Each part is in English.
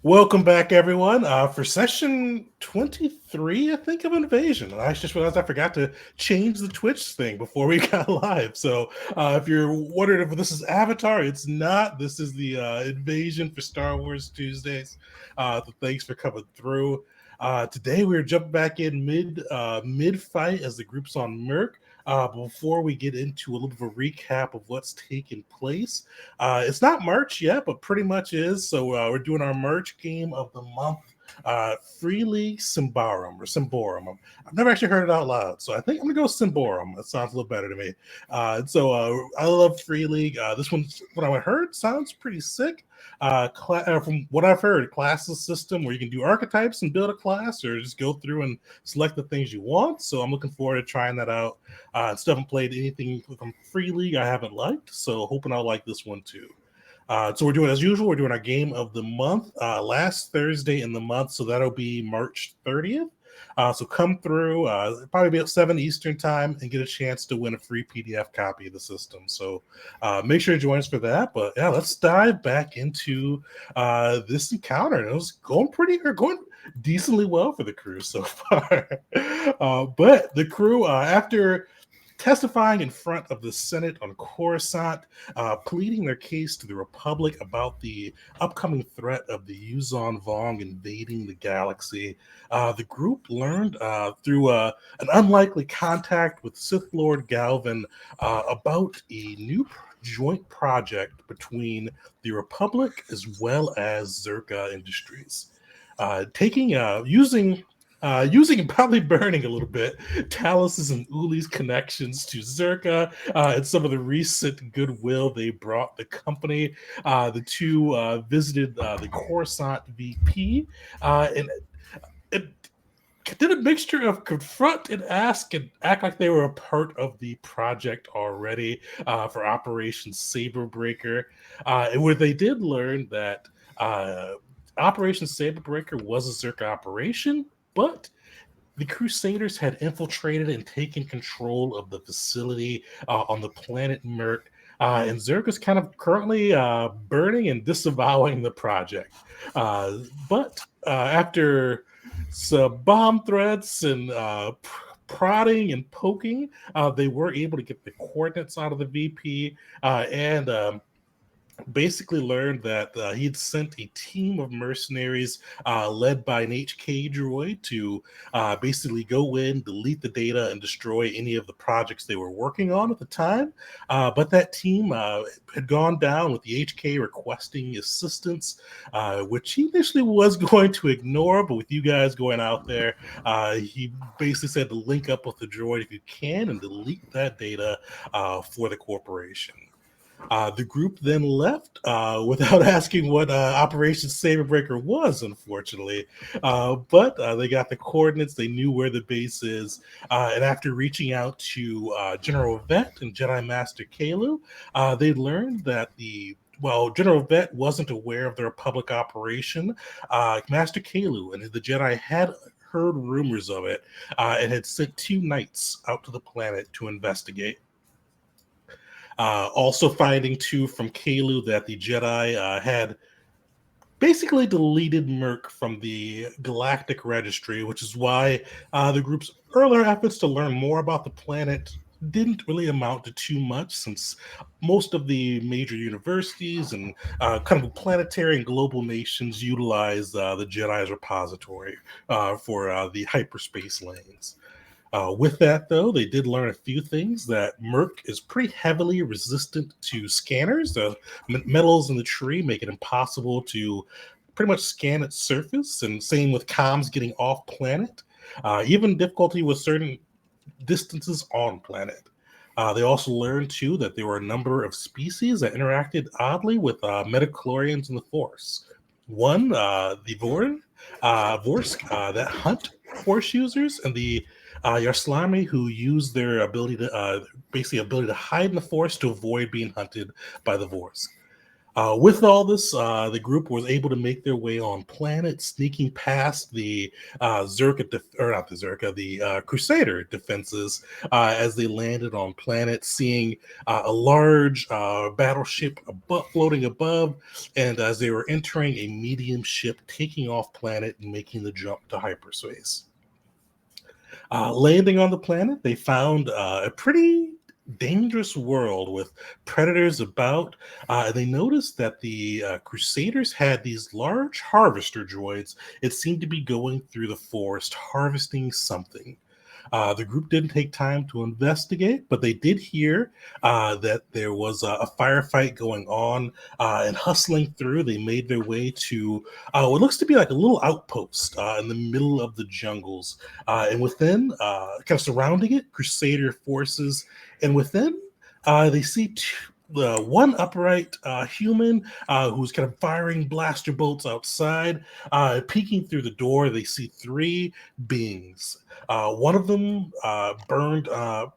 Welcome back, everyone, for session 23, I think, of Invasion. And I just realized I forgot to change the Twitch thing before we got live. So if you're wondering if this is Avatar, it's not. This is the Invasion for Star Wars Tuesdays. So thanks for coming through. Today we're jumping back in mid fight as the group's on Myrkr. Before we get into a little bit of a recap of what's taken place, it's not March yet, but pretty much is. So we're doing our March game of the month, Free League Symbarum or Symborum. I've never actually heard it out loud, so I think I'm gonna go Symborum. That sounds a little better to me. I love Free League. This one's what I heard sounds pretty sick. From what I've heard, classes system where you can do archetypes and build a class, or just go through and select the things you want. So I'm looking forward to trying that out. Still haven't played anything from Free League I haven't liked, so hoping I'll like this one too. So we're doing as usual. We're doing our game of the month last Thursday in the month, so that'll be March 30th. So come through, probably about 7 Eastern time, and get a chance to win a free PDF copy of the system. So make sure to join us for that. But yeah, let's dive back into this encounter. It was going decently well for the crew so far. But the crew, after testifying in front of the Senate on Coruscant, pleading their case to the Republic about the upcoming threat of the Yuzon Vong invading the galaxy. The group learned through an unlikely contact with Sith Lord Galvin about a new joint project between the Republic as well as Zerka Industries. Using and probably burning a little bit Talus's and Uli's connections to Zerka and some of the recent goodwill they brought the company. The two visited the Coruscant VP and it did a mixture of confront and ask and act like they were a part of the project already for Operation Saber Breaker, and where they did learn that Operation Saber Breaker was a Zerka operation, but the Crusaders had infiltrated and taken control of the facility on the planet Myrkr. And Zerk is kind of currently burning and disavowing the project. But after some bomb threats and prodding and poking, they were able to get the coordinates out of the VP and basically learned that he'd sent a team of mercenaries led by an HK droid to basically go in, delete the data, and destroy any of the projects they were working on at the time. But that team had gone down with the HK requesting assistance, which he initially was going to ignore. But with you guys going out there, he basically said to link up with the droid if you can and delete that data for the corporation. The group then left without asking what Operation Saber Breaker was, unfortunately. But they got the coordinates, they knew where the base is, and after reaching out to General Vet and Jedi Master Kalu, they learned that General Vet wasn't aware of the Republic operation. Master Kalu and the Jedi had heard rumors of it and had sent 2 knights out to the planet to investigate. Also finding too from Kalu that the Jedi had basically deleted Myrkr from the Galactic Registry, which is why the group's earlier efforts to learn more about the planet didn't really amount to too much, since most of the major universities and kind of planetary and global nations utilize the Jedi as repository for the hyperspace lanes. With that, though, they did learn a few things: that Myrkr is pretty heavily resistant to scanners. The metals in the tree make it impossible to pretty much scan its surface, and same with comms getting off planet. Even difficulty with certain distances on planet. They also learned, too, that there were a number of species that interacted oddly with metachlorians in the Force. One, the Vorsk, that hunt Force users, and the Yarslami, who use their ability to hide in the Force to avoid being hunted by the Vorsk. With all this, the group was able to make their way on planet, sneaking past the or not the Zerka, the Crusader defenses as they landed on planet, seeing a large battleship floating above, and as they were entering a medium ship taking off planet and making the jump to hyperspace. Landing on the planet, they found a pretty dangerous world with predators about. They noticed that the Crusaders had these large harvester droids. It seemed to be going through the forest harvesting something. The group didn't take time to investigate, but they did hear that there was a firefight going on, and hustling through, they made their way to what looks to be like a little outpost in the middle of the jungles. And within, kind of surrounding it, Crusader forces. And within, they see one upright human who's kind of firing blaster bolts outside. Peeking through the door, they see three beings. One of them burned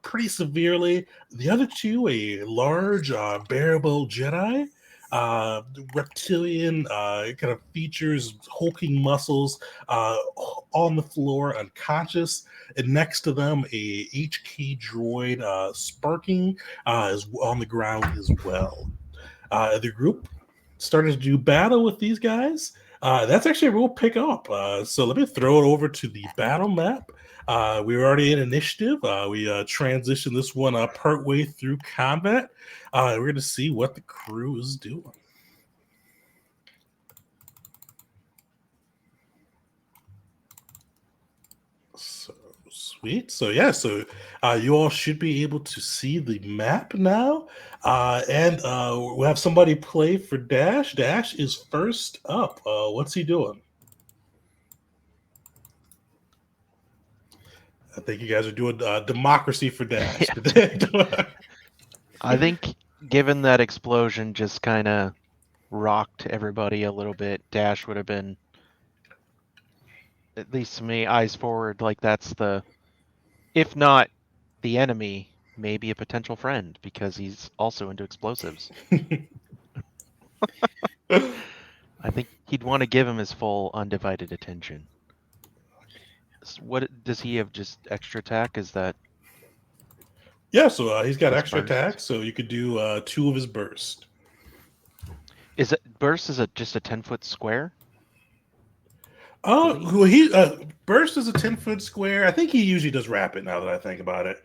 pretty severely. The other two, a large bearable Jedi, reptilian kind of features, hulking muscles, on the floor, unconscious. And next to them, a HK droid, sparking, is on the ground as well. The group started to do battle with these guys. That's actually a real pick up. So let me throw it over to the battle map. We were already in initiative. We transitioned this one part way through combat. We're going to see what the crew is doing. So sweet. So yeah, so you all should be able to see the map now. And we'll have somebody play for Dash. Dash is first up. What's he doing? I think you guys are doing democracy for Dash today. I think given that explosion just kind of rocked everybody a little bit, Dash would have been, at least to me, eyes forward. Like that's if not the enemy, maybe a potential friend because he's also into explosives. I think he'd want to give him his full undivided attention. What does he have? Just extra attack? Is that? Yeah, so he's got extra attack, so you could do 2 of his burst. Is it burst? Is it just a 10-foot square? Burst is a 10-foot square. I think he usually does rapid. Now that I think about it,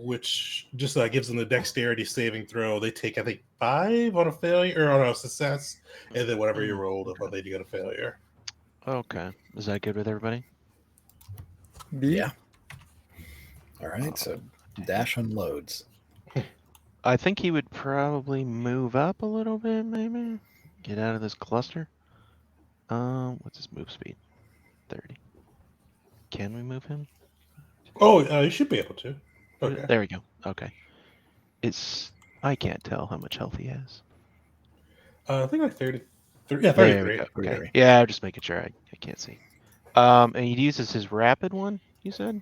which just gives them the dexterity saving throw. They take, I think, 5 on a failure or on a success, and then whatever you rolled, okay, they do get a failure. Okay, is that good with everybody? Yeah. All right, so Dash unloads. I think he would probably move up a little bit, maybe get out of this cluster. What's his move speed? 30. Can we move him? Oh, you should be able to. Okay. There we go. Okay. I can't tell how much health he has. I think like 30. Yeah, 33. Okay. Yeah, I'm just making sure. I can't see. And he uses his rapid one, you said?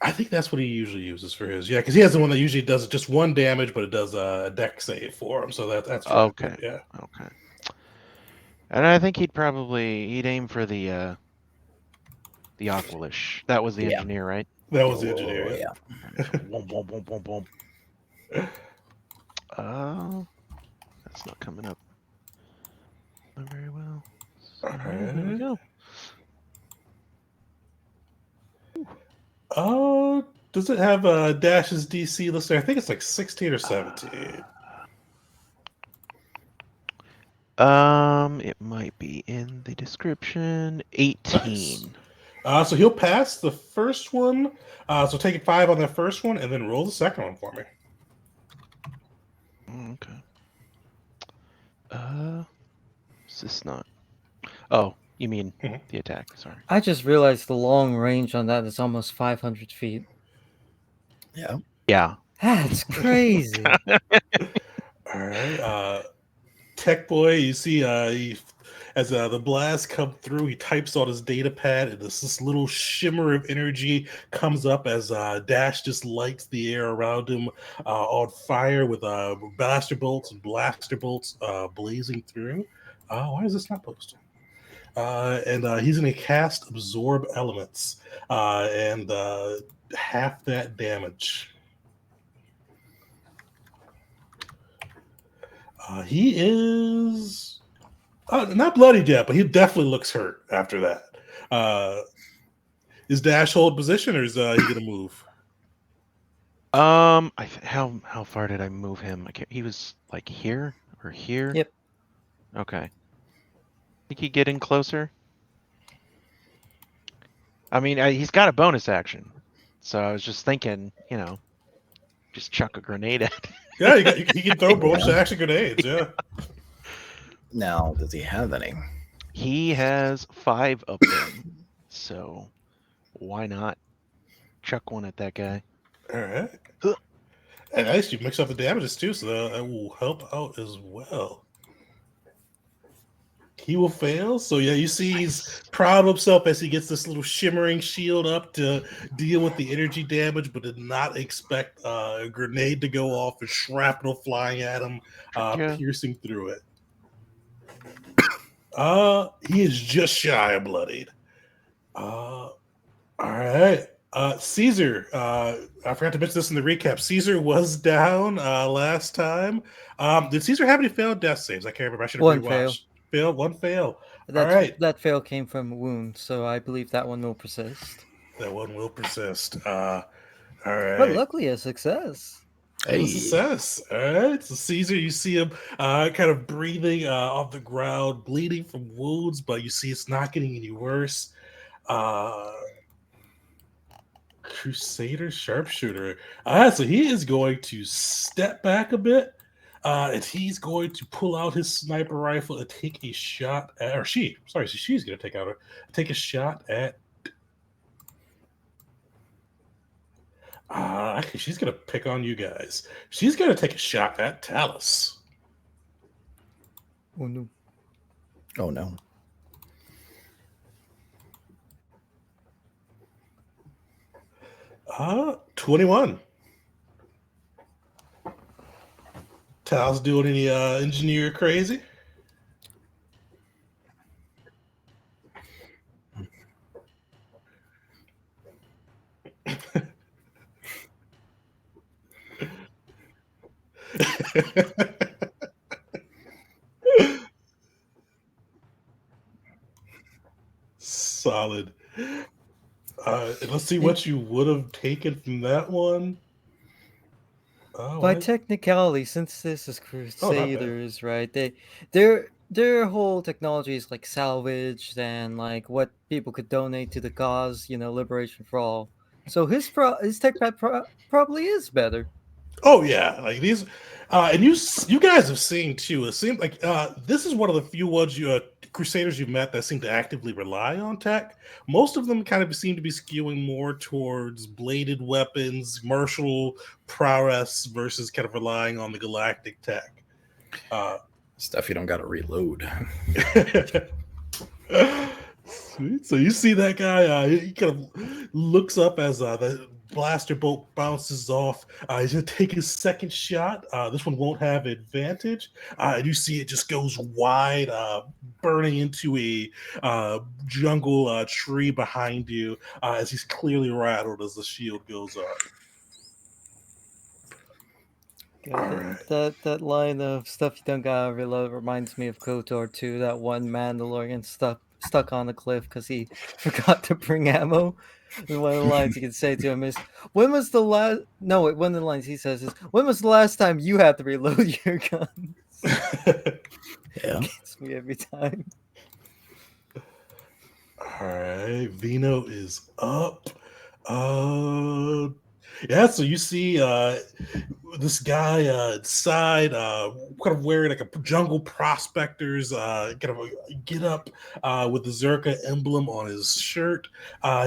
I think that's what he usually uses for his. Yeah, because he has the one that usually does just 1 damage, but it does a dex save for him. So that's okay. Rapid, yeah. Okay. And I think he'd aim for the Aqualish. That was the engineer, right? That was the engineer. Yeah. Boom, boom, boom, boom, boom. That's not coming up very well. So, here we go. Does it have Dash's DC listed? I think it's like 16 or 17. It might be in the description. 18. Nice. So he'll pass the first one. So take 5 on the first one, and then roll the second one for me. Okay. Is this not? Oh, you mean the attack? Sorry. I just realized the long range on that is almost 500 feet. Yeah. Yeah. That's crazy. All right. Tech Boy, you see, as as the blast come through, he types on his data pad, and this little shimmer of energy comes up as Dash just lights the air around him on fire with blaster bolts blazing through. Why is this not posted? And he's going to cast Absorb Elements and half that damage. He is not bloodied yet, but he definitely looks hurt after that. Is Dash hold position, or is he going to move? How far did I move him? He was like here or here. Yep. Okay. Think he get in closer? I mean, he's got a bonus action, so I was just thinking, just chuck a grenade at. Yeah, he can throw bonus action grenades. Yeah. Now, does he have any? He has 5 of them, so why not chuck one at that guy? All right. And nice, you mix up the damages too, so that will help out as well. He will fail. So yeah, you see he's proud of himself as he gets this little shimmering shield up to deal with the energy damage, but did not expect a grenade to go off and shrapnel flying at him, piercing through it. He is just shy of bloodied. All right. Caesar, I forgot to mention this in the recap. Caesar was down last time. Did Caesar have any failed death saves? I can't remember. I should have One rewatched. One fail. That's, all right. That fail came from wound, so I believe that one will persist. That one will persist. All right. But luckily, a success. Hey. Success. All right. So Caesar, you see him kind of breathing off the ground, bleeding from wounds, but you see it's not getting any worse. Crusader sharpshooter. So he is going to step back a bit. And he's going to pull out his sniper rifle and take a shot at, or she's going to take a shot at. Actually, she's going to pick on you guys. She's going to take a shot at Talus. Oh no. Oh no. Uh, 21. Tal's doing any engineer crazy? Solid. Let's see what you would have taken from that one. By technicality, since this is Crusaders, right? Their whole technology is like salvaged and like what people could donate to the cause, liberation for all. So his tech pad probably is better. Oh yeah, like these, and you guys have seen too. It seems like this is one of the few ones Crusaders you've met that seem to actively rely on tech. Most of them kind of seem to be skewing more towards bladed weapons, martial prowess versus kind of relying on the galactic tech. Stuff you don't got to reload. Sweet. So you see that guy, he kind of looks up as the blaster bolt bounces off. He's going to take his second shot. This one won't have advantage. And you see it just goes wide, burning into a jungle tree behind you as he's clearly rattled as the shield goes up. Yeah, that line of stuff you don't gotta reload reminds me of KOTOR 2, that one Mandalorian stuck on the cliff because he forgot to bring ammo. And one of the lines you can say to him is, one of the lines he says is, when was the last time you had to reload your guns? Yeah. Gets me every time. All right, Vino is up. Yeah, so you see this guy inside, kind of wearing like a jungle prospector's kind of get up with the Zerka emblem on his shirt.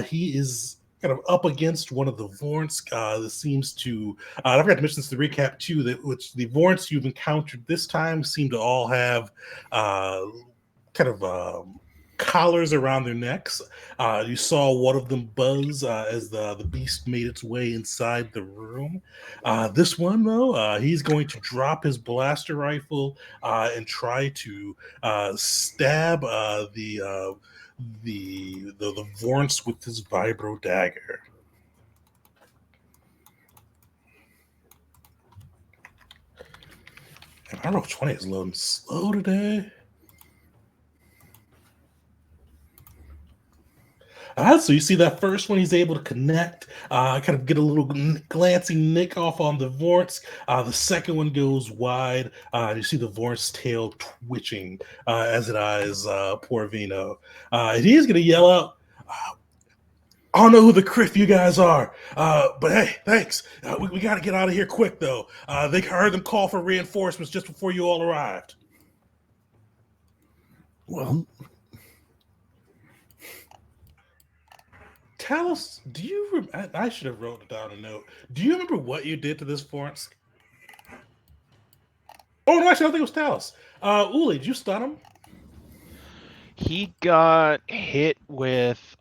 He is kind of up against one of the Vorns that seems to, I forgot to mention this in the recap too, which the Vorns you've encountered this time seem to all have kind of collars around their necks. You saw one of them buzz as the beast made its way inside the room. This one, though, he's going to drop his blaster rifle and try to stab the Vorns with his vibro dagger. And I don't know if 20 is loading slow today. So you see that first one, he's able to connect, kind of get a little glancing nick off on the Vorts. The second one goes wide. You see the Vort's tail twitching as it eyes poor Vino. And he is going to yell out, I don't know who the criff you guys are, but hey, thanks. We got to get out of here quick, though. They heard them call for reinforcements just before you all arrived. Well, Talos, do you? I should have wrote down a note. Do you remember what you did to this Forence? Oh no, actually, I don't think it was Talos. Uli, did you stun him? He got hit with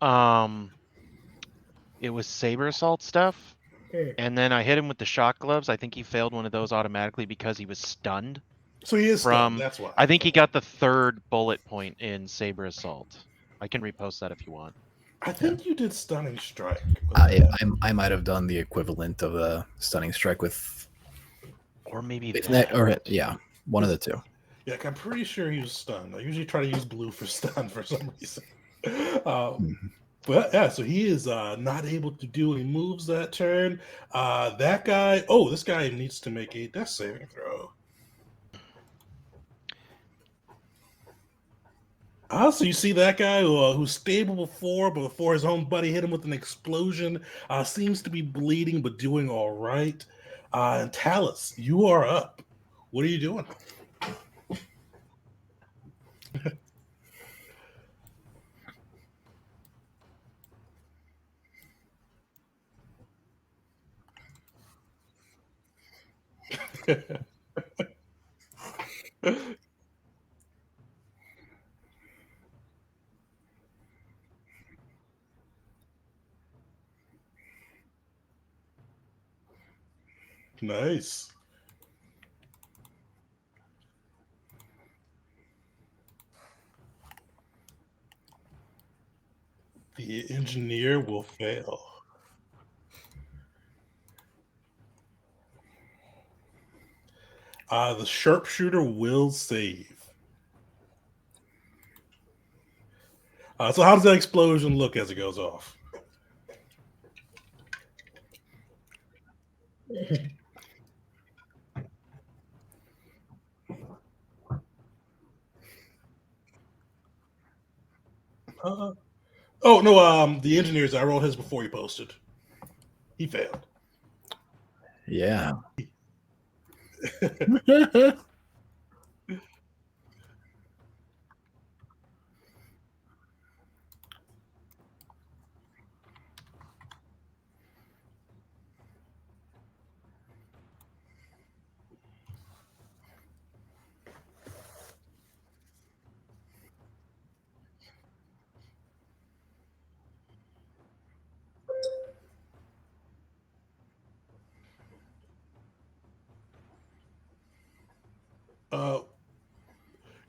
it was saber assault stuff, and then I hit him with the shock gloves. I think he failed one of those automatically because he was stunned. So he is stunned. That's why. I think he got the 3rd bullet point in saber assault. I can repost that if you want. I think you did stunning strike. I might have done the equivalent of a stunning strike with, or maybe yeah, one of the two. Yeah, I'm pretty sure he was stunned. I usually try to use blue for stun for some reason. But yeah, so he is not able to do any moves that turn. That guy, this guy needs to make a death saving throw. So you see that guy who's stable before, but before his own buddy hit him with an explosion, seems to be bleeding, but doing all right. And Talos, you are up. What are you doing? Nice. The engineer will fail. The sharpshooter will save. So how does that explosion look as it goes off? No, the engineers, I rolled his before he posted. He failed. Yeah.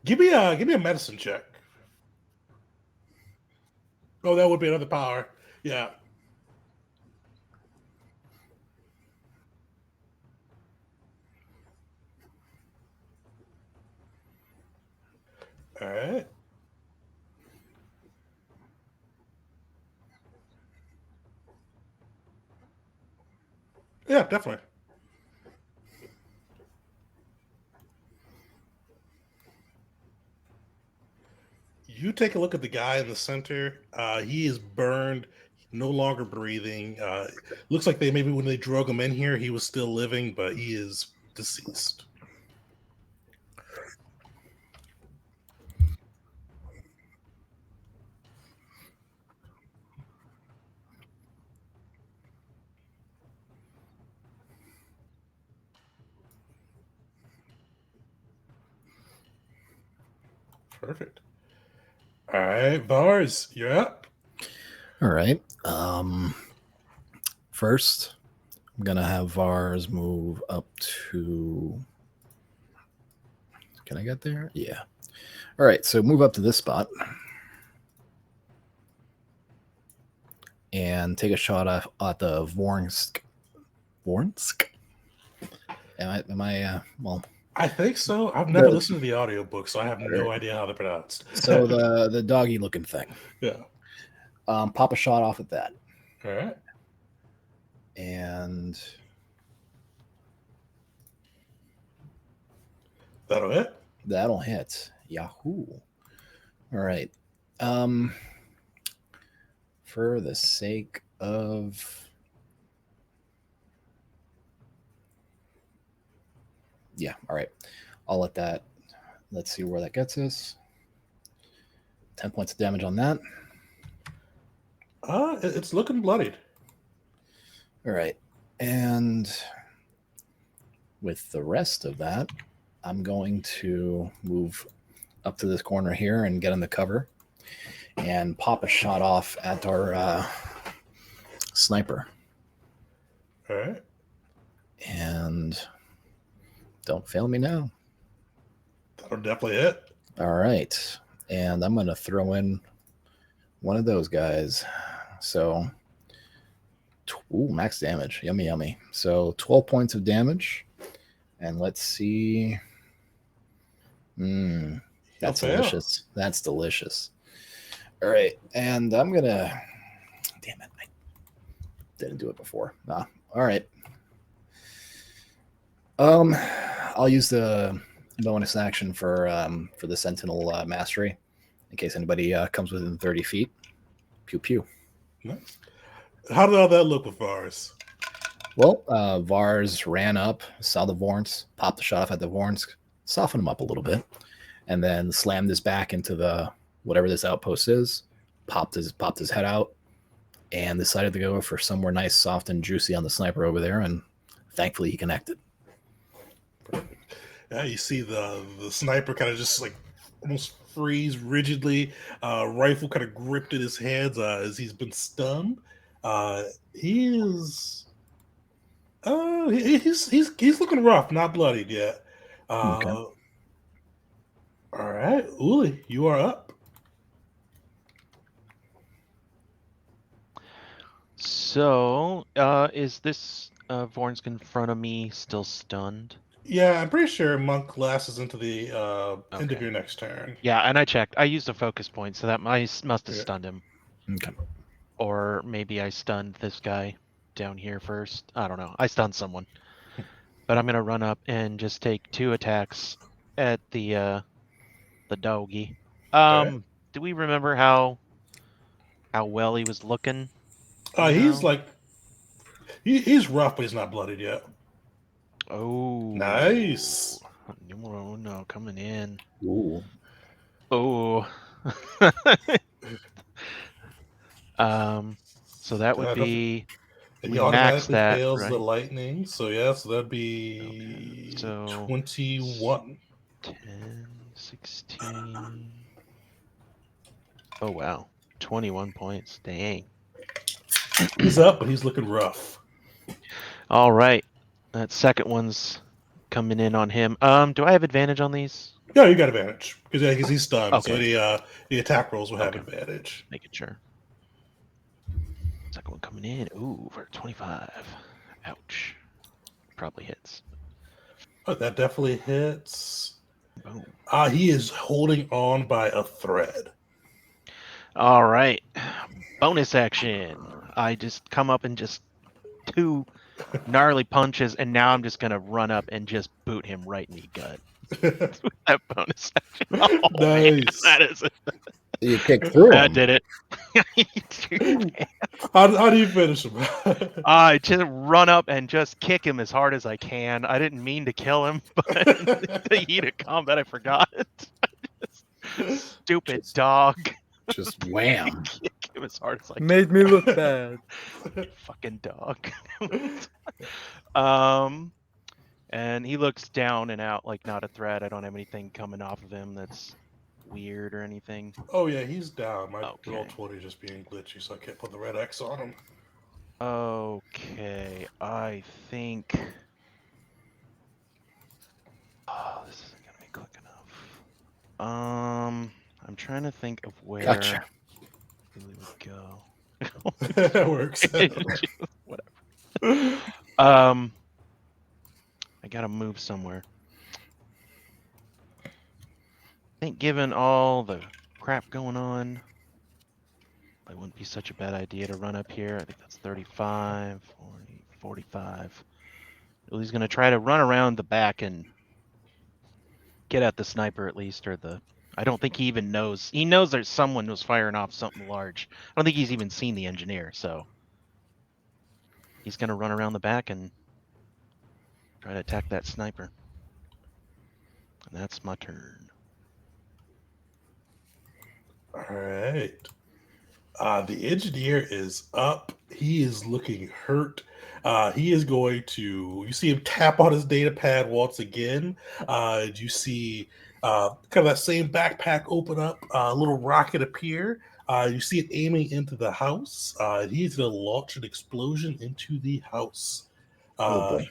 Give me a medicine check. Oh, that would be another power. Yeah. All right. Yeah, definitely. You take a look at the guy in the center. He is burned, no longer breathing. Looks like maybe when they drug him in here, he was still living, but he is deceased. Perfect. All right, Vars, you're up. All right. First, I'm gonna have Vars move up to. Can I get there? Yeah. All right. So move up to this spot and take a shot at the Vornsk. Vornsk? Am I well, I think so. I've never listened to the audiobook, so I have no idea how they're pronounced. so the doggy looking thing. Yeah. Pop a shot off at that. All right. And That'll hit. that'll hit. Yahoo. All right. For the sake of all right. I'll let that. Let's see where that gets us. 10 points of damage on that. It's looking bloodied. All right. And with the rest of that, I'm going to move up to this corner here and get in the cover and pop a shot off at our sniper. All right. And don't fail me now. That'll definitely hit. All right. And I'm going to throw in one of those guys. So, max damage. Yummy, yummy. So 12 points of damage. And let's see. That's delicious. That's delicious. All right. And I'm going to. Damn it. I didn't do it before. All right. I'll use the bonus action for the Sentinel Mastery in case anybody comes within 30 feet. Pew pew. Nice. How did all that look with Vars? Well, Vars ran up, saw the Vorns, popped the shot off at the Vorns, softened him up a little bit, and then slammed his back into the whatever this outpost is, popped his head out, and decided to go for somewhere nice, soft, and juicy on the sniper over there, and thankfully he connected. Yeah, you see the sniper kind of just like almost freeze rigidly, rifle kind of gripped in his hands as he's been stunned. He's looking rough, not bloodied yet. Okay. All right, Uli, you are up. So, is this Vornsk in front of me still stunned? Yeah, I'm pretty sure Monk lasts into the end of Okay. your next turn. Yeah, and I checked. I used a focus point, so that must have stunned him. Okay. Or maybe I stunned this guy down here first. I don't know. I stunned someone. But I'm going to run up and just take 2 attacks at the doggy. Okay. Do we remember how well he was looking? He's like he's rough, but he's not bloodied yet. Oh. Nice. Oh, no, coming in. Ooh. Oh. So that would be He we automatically max that, fails right? the lightning, so yeah, so that'd be Okay. So 21. 10, 16. Oh wow. 21 points. Dang. He's up, but he's looking rough. All right. That second one's coming in on him. Do I have advantage on these? Yeah, you got advantage because he's stunned. Okay. So the attack rolls will have Okay. advantage. Making sure. Second one coming in. Ooh, for 25. Ouch. Probably hits. Oh, that definitely hits. Boom. He is holding on by a thread. All right. Bonus action. I just come up and just 2 gnarly punches, and now I'm just going to run up and just boot him right in the gut. That bonus action. Oh, Nice. man, that is it. You kicked through him. That did it. How do you finish him? I just run up and just kick him as hard as I can. I didn't mean to kill him, but the heat of combat, I forgot. Stupid dog. Just wham. Kick him as hard as I can. Made me look bad. Fucking dog. And he looks down and out like not a threat. I don't have anything coming off of him that's weird or anything? Oh yeah, he's down. My Okay. roll 20 just being glitchy, so I can't put the red X on him. Okay, I think. Oh, this isn't gonna be quick enough. I'm trying to think of where Gotcha. Uli would go. That works. Whatever. I gotta move somewhere. I think given all the crap going on, it wouldn't be such a bad idea to run up here. I think that's 35, 40, 45. Uli's gonna try to run around the back and get at the sniper at least, or the. I don't think he even knows. He knows there's someone who's firing off something large. I don't think he's even seen the engineer, so he's gonna run around the back and try to attack that sniper. And that's my turn. All right. The engineer is up. He is looking hurt. He is going to. You see him tap on his data pad once again. You see kind of that same backpack open up. A little rocket appear. You see it aiming into the house. He's going to launch an explosion into the house. Oh boy.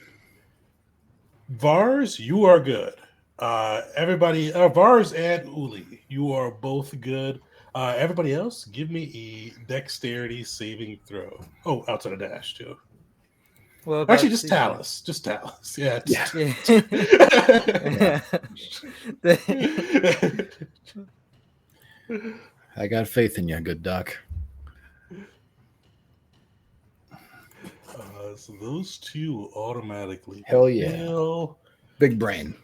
Vars, you are good. Everybody, Vars and Uli, you are both good. Everybody else, give me a dexterity saving throw. Oh, outside of dash too. What about Actually, just the- Talus. Just Talus. Yeah. Yeah. I got faith in you, good doc. So those two automatically. Hell yeah. fail. Big brain.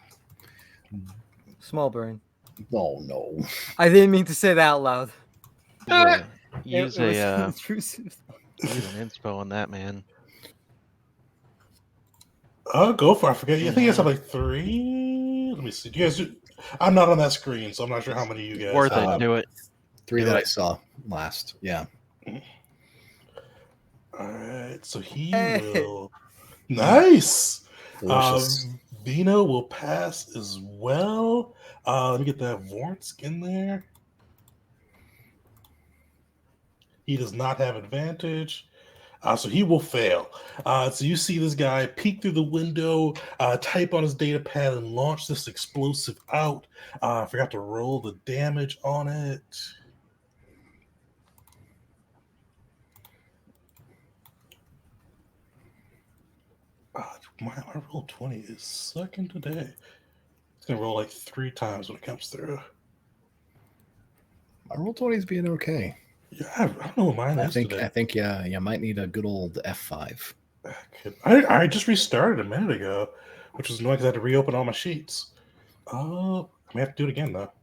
Small brain. Oh no. I didn't mean to say that out loud. Use It was a intrusive. use an inspo on that man. Go for it. I forget. I think it's like 3. Let me see. Do you guys? I'm not on that screen, so I'm not sure how many you guys. Worth have. it. Do it. 3 Do that it. I saw last. Yeah. All right, so he Hey. will. Nice. Delicious. Vino will pass as well. Let me get that Vornsk in there. He does not have advantage. So he will fail. So you see this guy peek through the window, type on his data pad, and launch this explosive out. I forgot to roll the damage on it. My roll 20 is sucking today. It's going to roll like 3 times when it comes through. My roll 20 is being okay. Yeah, I don't know what mine is today. I think yeah, you might need a good old F5. I just restarted a minute ago, which was annoying because I had to reopen all my sheets. I may have to do it again though.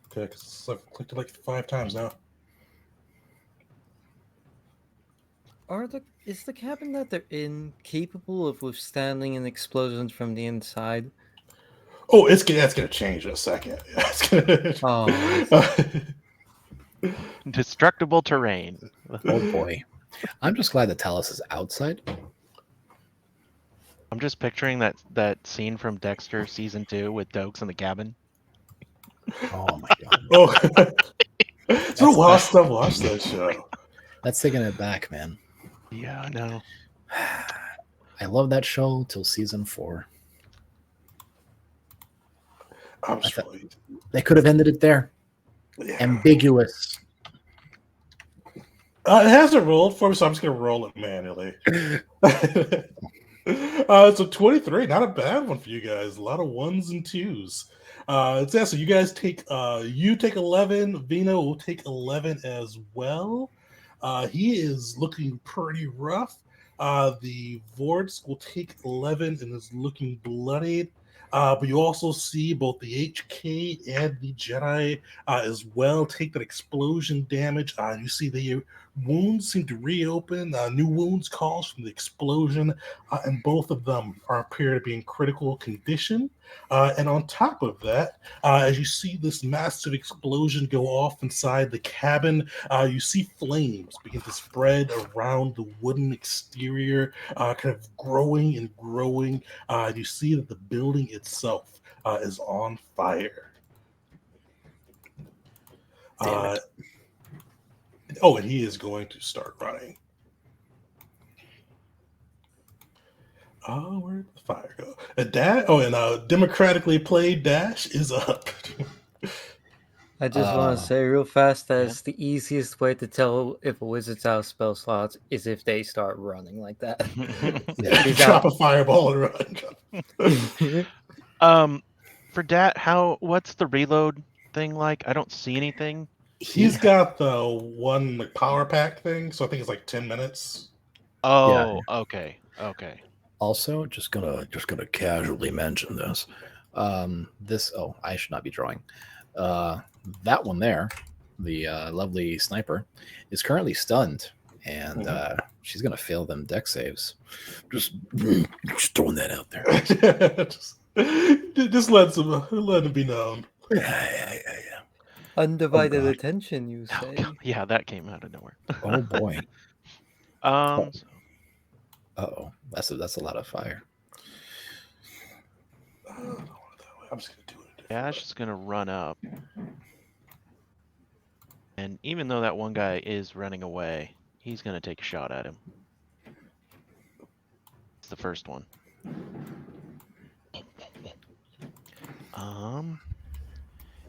Okay, because I've clicked it like 5 times now. Is the cabin that they're in capable of withstanding an explosion from the inside? Oh, that's gonna change in a second. It's gonna... Oh, Destructible terrain. Oh boy. I'm just glad that Talus is outside. I'm just picturing that scene from Dexter season 2 with Dokes in the cabin. Oh my god. Oh, so watch that show. That's taking it back, man. Yeah, I know. I love that show till season 4. I'm sweet. They could have ended it there. Yeah. Ambiguous. It hasn't rolled for me, so I'm just gonna roll it manually. So 23, not a bad one for you guys. A lot of 1s and 2s. So you guys take 11. Vino will take 11 as well. He is looking pretty rough. The Vorts will take 11 and is looking bloodied. But you also see both the HK and the Jedi as well take that explosion damage. You see the wounds seem to reopen. New wounds caused from the explosion, and both of them appear to be in critical condition. And on top of that, as you see this massive explosion go off inside the cabin, you see flames begin to spread around the wooden exterior, kind of growing and growing. You see that the building itself is on fire. Damn it. Oh, and he is going to start running. Oh, where'd the fire go? And democratically played Dash is up. I just want to say real fast that yeah. it's the easiest way to tell if a wizard's out of spell slots is if they start running like that. Yeah. He's Drop out. a fireball and run. For Dat, what's the reload thing like? I don't see anything. He's got the one like power pack thing, so I think it's like 10 minutes. Oh, okay. Also, just gonna casually mention this. I should not be drawing. That one there, the lovely sniper, is currently stunned, and she's gonna fail them deck saves. Just throwing that out there. just let it be known. Yeah. Undivided attention, you say? Oh, yeah, that came out of nowhere. Oh boy. So, Uh-oh. That's a lot of fire. I'm just gonna do it. Dash is gonna run up, and even though that one guy is running away, he's gonna take a shot at him. It's the first one.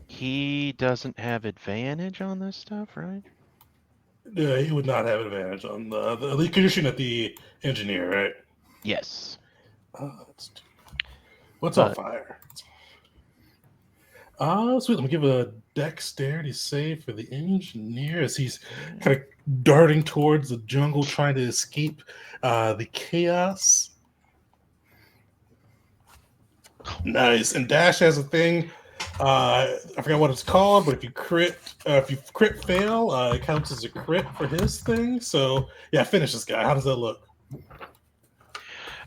He doesn't have advantage on this stuff, right? Yeah, he would not have advantage on the condition at the engineer, right? Yes. What's on fire? Sweet. Let me give a dexterity save for the engineer as he's kind of darting towards the jungle, trying to escape the chaos. Nice. And Dash has a thing. I forgot what it's called, but if you crit fail, it counts as a crit for his thing. So yeah, finish this guy. How does that look?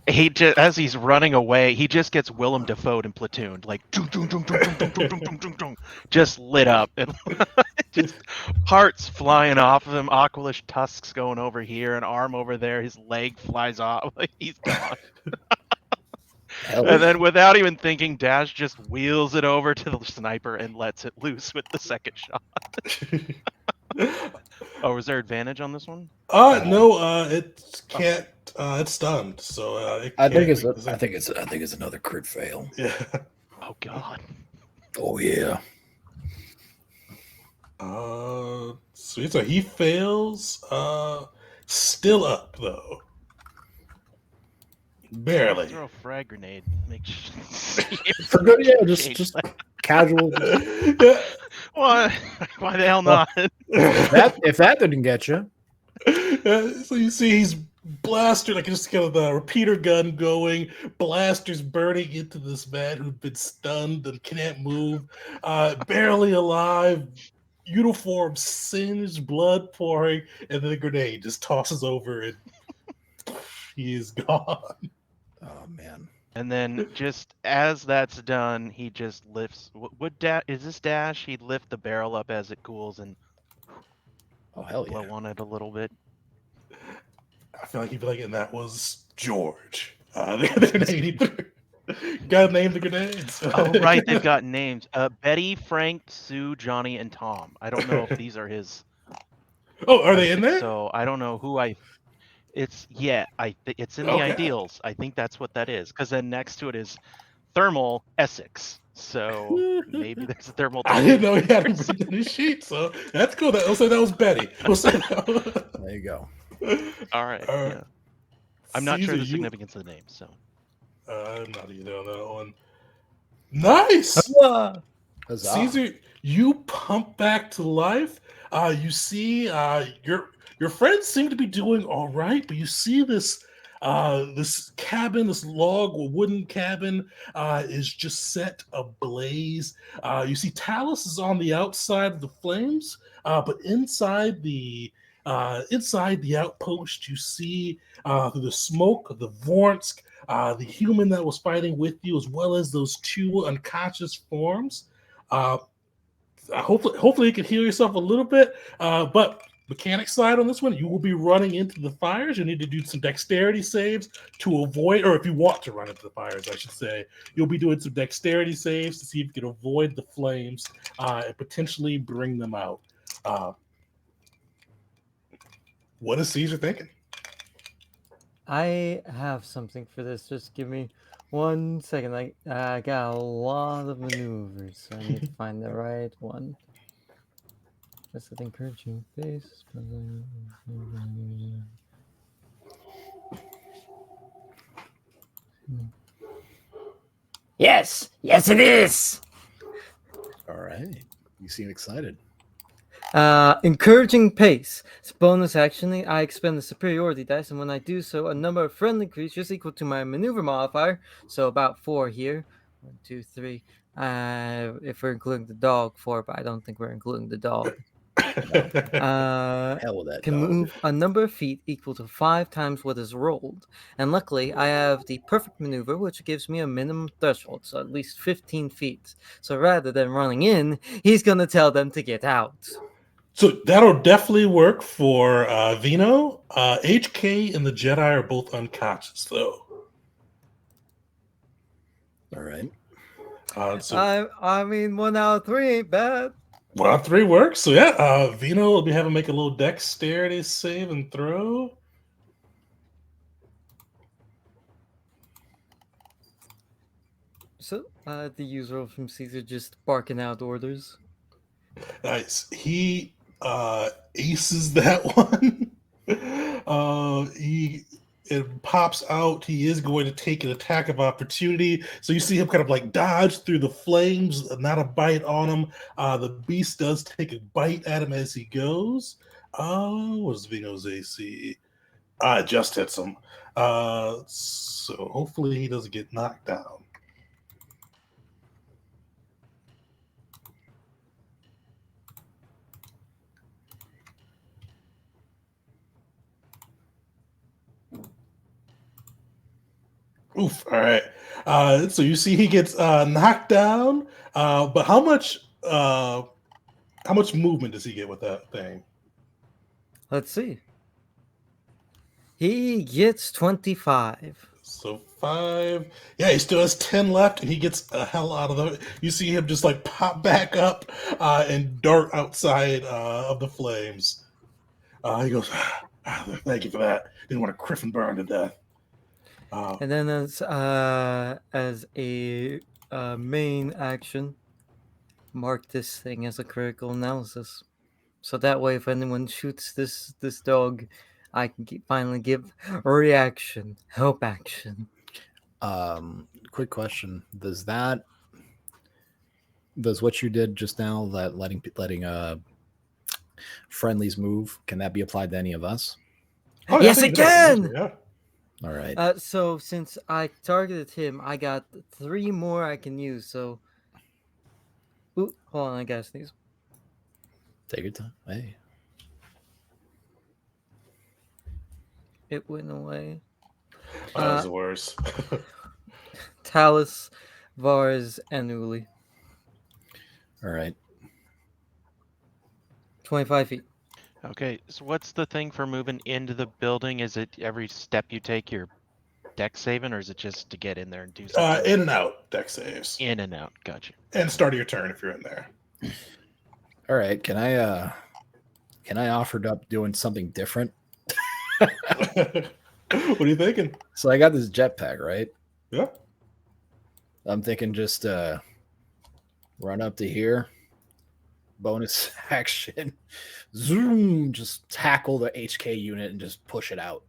He just, as he's running away, he just gets Willem Dafoe'd and platooned, like just lit up, and just parts flying off of him, Aqualish tusks going over here, an arm over there, his leg flies off, like he's gone. And then without even thinking, Dash just wheels it over to the sniper and lets it loose with the second shot. Oh, was there advantage on this one? No, it can't. It's stunned, so I think it's another crit fail. Yeah. Oh God. Oh yeah. Sweet. So he fails. Still up though. Barely. Throw a frag grenade. Make sure. For good, yeah, just casual. Yeah. Why the hell not? If that didn't get you. So you see he's blaster, like just kind of the repeater gun going, blasters burning into this man who'd been stunned and can't move, barely alive, uniform singed, blood pouring, and then the grenade just tosses over and he is gone. Oh man. And then just as that's done, he just lifts. Is this Dash? He'd lift the barrel up as it cools and hell yeah. blow on it a little bit. I feel like he'd be like, and that was George. The grenade he threw. Gotta name the grenades. Oh, right. They've got names. Betty, Frank, Sue, Johnny, and Tom. I don't know if these are his. Oh, are they in there? So I don't know who it's in the ideals. I think that's what that is. Because then next to it is thermal Essex. So maybe there's a thermal. I didn't know he had him written in his sheet, so that's cool. I'll say that was Betty. There you go. All right. Yeah. I'm not sure the significance of the name, so. I'm not either on that one. Nice! Caesar, you pump back to life. You see your friends seem to be doing all right, but you see this cabin, this wooden cabin, is just set ablaze. You see Talus is on the outside of the flames, but inside the outpost, you see through the smoke of the Vornsk, the human that was fighting with you, as well as those two unconscious forms. Hopefully you can heal yourself a little bit, but mechanic side on this one, you will be running into the fires. You need to do some dexterity saves to avoid, or if you want to run into the fires, I should say, you'll be doing some dexterity saves to see if you can avoid the flames and potentially bring them out. What is Caesar thinking? I have something for this. Just give me 1 second. I got a lot of maneuvers, so I need to find the right one. That's the encouraging base. Yes, it is. All right. You seem excited. Encouraging pace. It's a bonus action. I expend the superiority dice, and when I do so, a number of friendly creatures equal to my maneuver modifier, so about 4 here. 1, 2, 3. If we're including the dog, 4, but I don't think we're including the dog. Hell with that Can dog. move a number of feet equal to 5 times what is rolled. And luckily, I have the perfect maneuver, which gives me a minimum threshold, so at least 15 feet. So rather than running in, he's going to tell them to get out. So that'll definitely work for Vino. HK and the Jedi are both unconscious, though. All right. I mean, 1 out of 3 ain't bad. 1 out of 3 works. So yeah, Vino will be having to make a little dexterity save and throw. So, the usual from Caesar just barking out orders. Nice. He aces that one. It pops out. He is going to take an attack of opportunity. So you see him kind of like dodge through the flames, not a bite on him. The beast does take a bite at him as he goes. What is Vino's AC? It just hits him. So hopefully he doesn't get knocked down. Oof! All right. So you see he gets knocked down. But how much movement does he get with that thing? Let's see. He gets 25. So 5. Yeah, he still has 10 left, and he gets the hell out of the. You see him just like pop back up and dart outside of the flames. He goes, "Thank you for that. Didn't want to criff and burn to death." And then as a main action, mark this thing as a critical analysis. So that way, if anyone shoots this dog, I can finally give a reaction, help action. Quick question: Does what you did just now, that letting friendlies move, can that be applied to any of us? Oh, yes, it can. Yeah. All right. So since I targeted him, I got 3 more I can use. So, ooh, hold on, I gotta sneeze. Take your time. Hey. It went away. That was the worst. Talus, Vars, and Uli. All right. 25 feet. Okay, so what's the thing for moving into the building? Is it every step you take your deck saving, or is it just to get in there and do something? In and out deck saves. In and out. Gotcha. And start of your turn if you're in there. All right. Can I offer up doing something different? What are you thinking? So I got this jetpack, right? Yeah. I'm thinking just run up to here, bonus action, zoom, just tackle the HK unit and just push it out.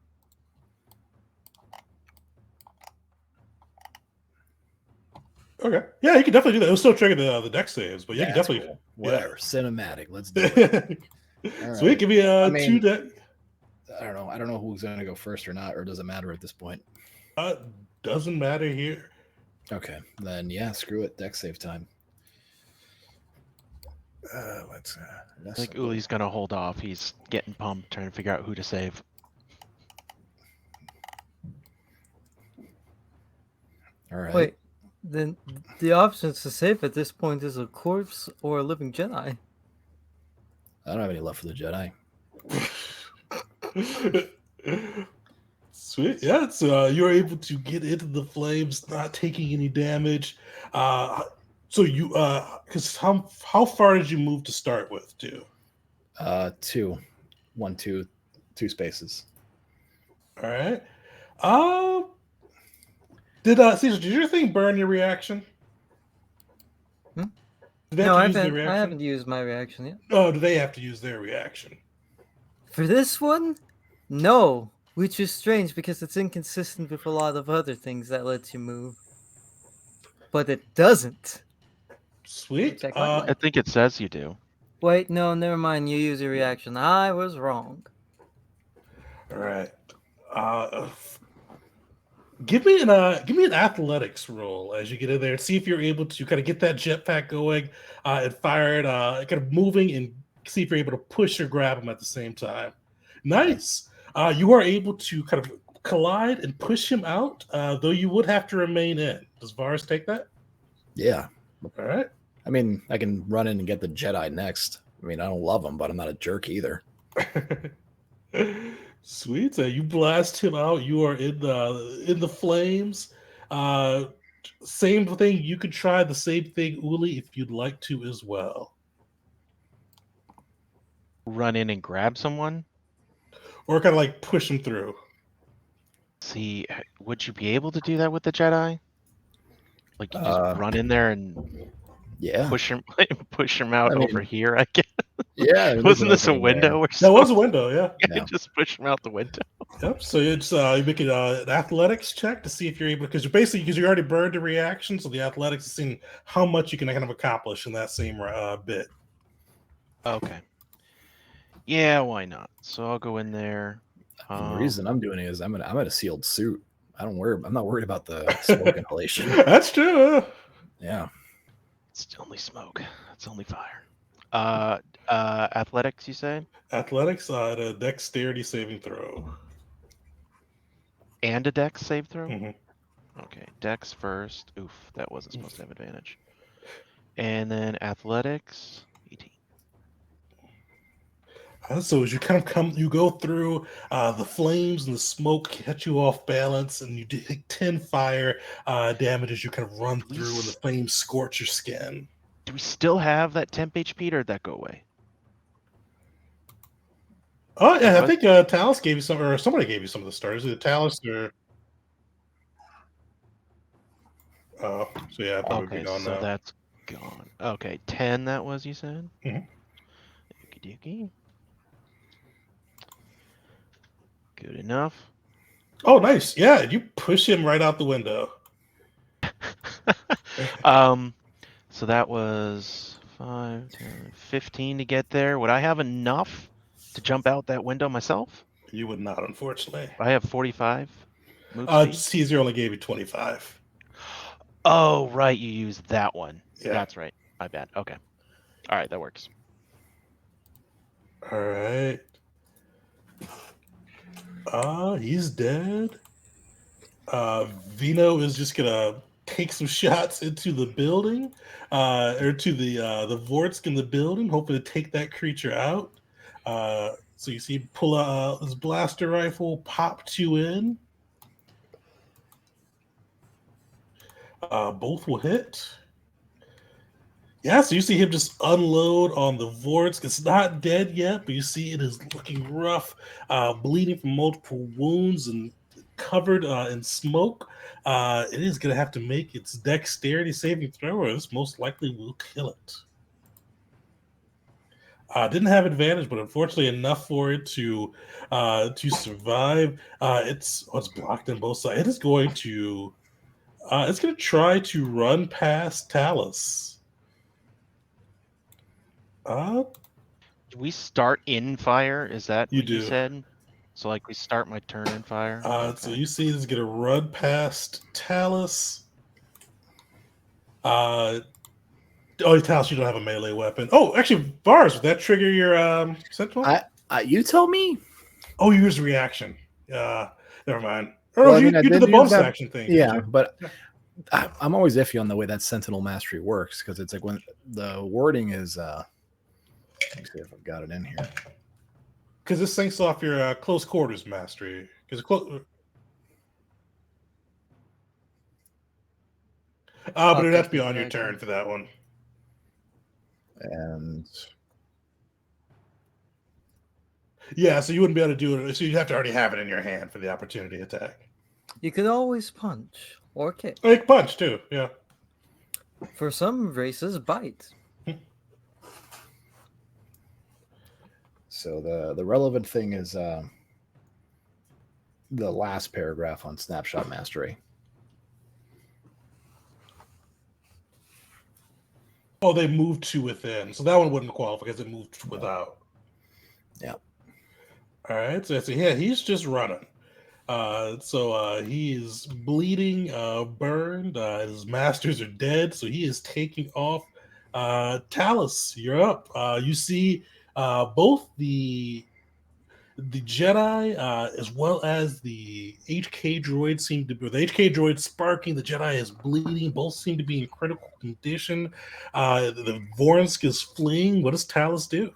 Okay. Yeah, you can definitely do that. It'll still trigger the deck saves, but you can definitely cool. Whatever. Cinematic. Let's do it. Right. Sweet. Give me 2 deck. I don't know who's going to go first or not, or does it matter at this point? Doesn't matter here. Okay, then yeah, screw it. Deck save time. I think Uli's gonna hold off. He's getting pumped, trying to figure out who to save. All right. Wait, then the options to save at this point is a corpse or a living Jedi. I don't have any love for the Jedi. Sweet. Yeah, so you're able to get into the flames, not taking any damage. So you, because how far did you move to start with, too? 2. 1, 2, 2 spaces. All right. Caesar, did your thing burn your reaction? Hmm? Did they No, have I to use their haven't. I reaction? haven't used my reaction yet. Oh, do they have to use their reaction? For this one, no. Which is strange because it's inconsistent with a lot of other things that lets you move. But it doesn't. Sweet. Check my I think it says you do. Wait, no, never mind. You use your reaction. I was wrong. All right. Give me an athletics roll as you get in there and see if you're able to kind of get that jetpack going and fire it, kind of moving, and see if you're able to push or grab him at the same time. Nice. You are able to kind of collide and push him out, though you would have to remain in. Does Vars take that? Yeah. All right. I mean, I can run in and get the Jedi next. I mean, I don't love him, but I'm not a jerk either. Sweet. You blast him out. You are in the flames. Same thing. You could try the same thing, Uli, if you'd like to as well. Run in and grab someone. Or kind of like push him through. See, would you be able to do that with the Jedi? Like you just run in there and Yeah. push him out I mean, over here, I guess. Yeah. Wasn't this a window or That something? was a window, yeah. Yeah. Just push him out the window. Yep. So it's you make an athletics check to see if you're able, because you already burned a reaction, so the athletics is seeing how much you can kind of accomplish in that same bit. Okay. Yeah, why not? So I'll go in there. And the reason I'm doing it is I'm in a sealed suit. I'm not worried about the smoke inhalation. That's true. Yeah. It's only smoke. It's only fire. Athletics, you say? Athletics at a dexterity saving throw. And a dex save throw? Mm-hmm. Okay, dex first. Oof, that wasn't supposed to have advantage. And then athletics, 18. So as you kind of you go through the flames and the smoke catch you off balance, and you take 10 fire damage as you kind of run through, and the flames scorch your skin. Do we still have that temp HP, or did that go away? Oh yeah, I think Talus gave you some, or somebody gave you some of the stars. Either Talus or so yeah, probably Okay, be gone so now. that's gone. Okay, 10 that was, you said? Mhm. Okie dokie. Good enough. Oh, nice. Yeah, you push him right out the window. So that was 5, 10, 15 to get there. Would I have enough to jump out that window myself? You would not, unfortunately. I have 45 move speed. Caesar only gave you 25. Oh, right. You used that one. Yeah. That's right. My bad. Okay. All right. That works. All right. He's dead. Vino is just gonna take some shots into the building, or to the Vortsk in the building, hoping to take that creature out. So you see him pull out his blaster rifle, pop 2 in. Both will hit. Yeah, so you see him just unload on the Vortsk. It's not dead yet, but you see it is looking rough, bleeding from multiple wounds and covered in smoke. It is going to have to make its dexterity saving throw, or this most likely will kill it. Didn't have advantage, but unfortunately enough for it to survive. It's blocked on both sides. It is going to try to run past Talus. Do we start in fire? Is that You what you do. said? So like we start my turn in fire? So you see it's going to run past Talus. Talus, you don't have a melee weapon. Oh, actually, Vars, would that trigger your sentinel? You tell me. Oh, you use reaction. Never mind. Well, Oh, I you mean, I did did the use bonus that- action thing. Yeah, but I'm always iffy on the way that Sentinel Mastery works, because it's like when the wording is. Let me see if I've got it in here. Because this syncs off your close quarters mastery. But it'd have to be on your turn for that one. And Yeah, so you wouldn't be able to do it. So you'd have to already have it in your hand for the opportunity attack. You could always punch or kick. Or you can punch too. Yeah. For some races, bite. So the relevant thing is the last paragraph on snapshot mastery. Oh, they moved to within, so that one wouldn't qualify because it moved without. Yeah. All right. So yeah, he's just running. He is bleeding, burned. His masters are dead, so he is taking off. Talus, you're up. You see both the Jedi as well as the HK droid seem to be, or the HK droid sparking, the Jedi is bleeding. Both seem to be in critical condition. The Vornsk is fleeing. What does Talus do?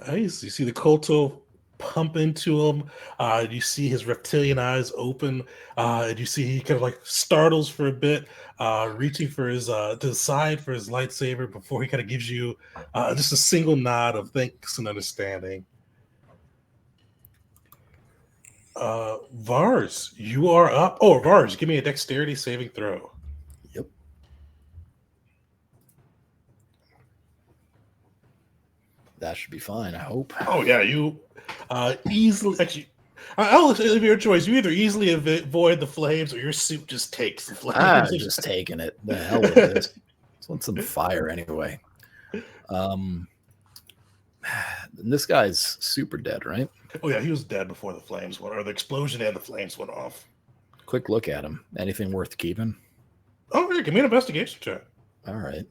Nice. You see the Kolto pump into him. You see his reptilian eyes open. And you see he kind of like startles for a bit, reaching for his to the side for his lightsaber before he kind of gives you just a single nod of thanks and understanding. Vars, you are up. Oh, Vars, give me a dexterity saving throw. Yep. That should be fine, I hope. Oh yeah, you easily actually. I'll leave your choice. You either easily avoid the flames, or your suit just takes the flames. I'm just taking it. The hell with this. Just want some fire anyway. This guy's super dead, right? Oh yeah, he was dead before the flames went, or the explosion and the flames went off. Quick look at him. Anything worth keeping? Oh yeah, give me an investigation check. All right.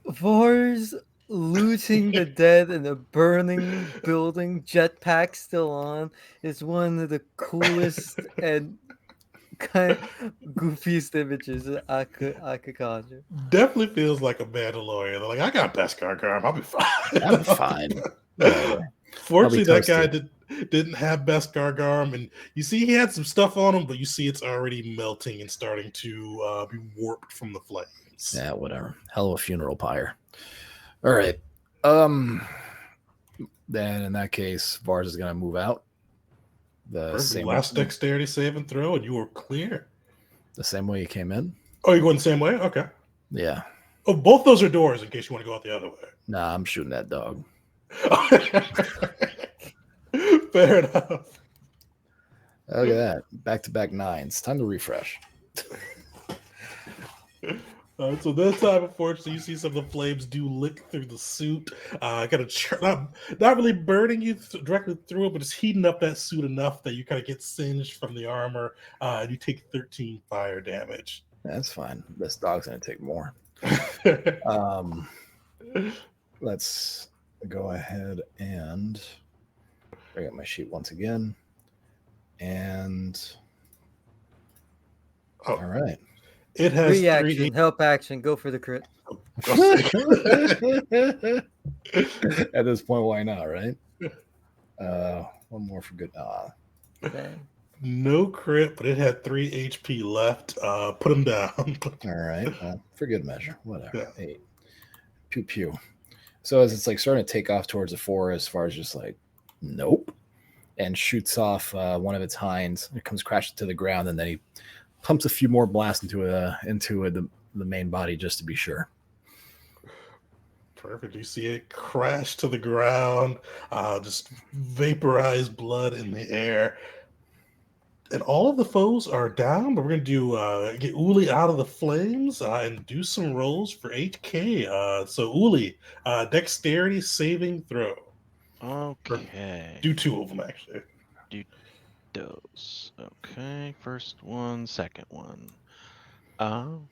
Vars looting the dead in a burning building, jetpack still on, is one of the coolest and kind of goofiest images I could conjure. Definitely feels like a Mandalorian. They're like, I got Beskar Garm. I'll be fine. I'm fine. Whatever. Fortunately, that guy toasted. didn't have Beskar Garm, and you see he had some stuff on him, but you see it's already melting and starting to be warped from the flames. Yeah, whatever. Hell of a funeral pyre. All right. Then in that case, Vars is gonna move out. The same last dexterity save and throw, and you were clear. The same way you came in. Oh, you're going the same way? Okay. Yeah. Oh, both those are doors in case you want to go out the other way. Nah, I'm shooting that dog. Fair enough. Look at that. Back-to-back nines. Time to refresh. So this time, unfortunately, you see some of the flames do lick through the suit. Kind of not really burning you directly through it, but it's heating up that suit enough that you kind of get singed from the armor. And you take 13 fire damage. That's fine. This dog's gonna take more. Let's go ahead and bring up my sheet once again. And all right. It has reaction, help action, go for the crit. At this point, why not, right? One more for good. No crit, but it had 3 HP left. Put him down. All right. For good measure. Whatever. Yeah. 8. Pew pew. So as it's like starting to take off towards the forest, Far as just like, nope. And shoots off one of its hinds. It comes crashing to the ground, and then he pumps a few more blasts into the main body just to be sure. Perfect. You see it crash to the ground, just vaporized blood in the air. And all of the foes are down, but we're gonna do get Uli out of the flames and do some rolls for 8K. So Uli, dexterity saving throw. Okay. Do 2 of them actually. Do those. Okay. First one, second one. So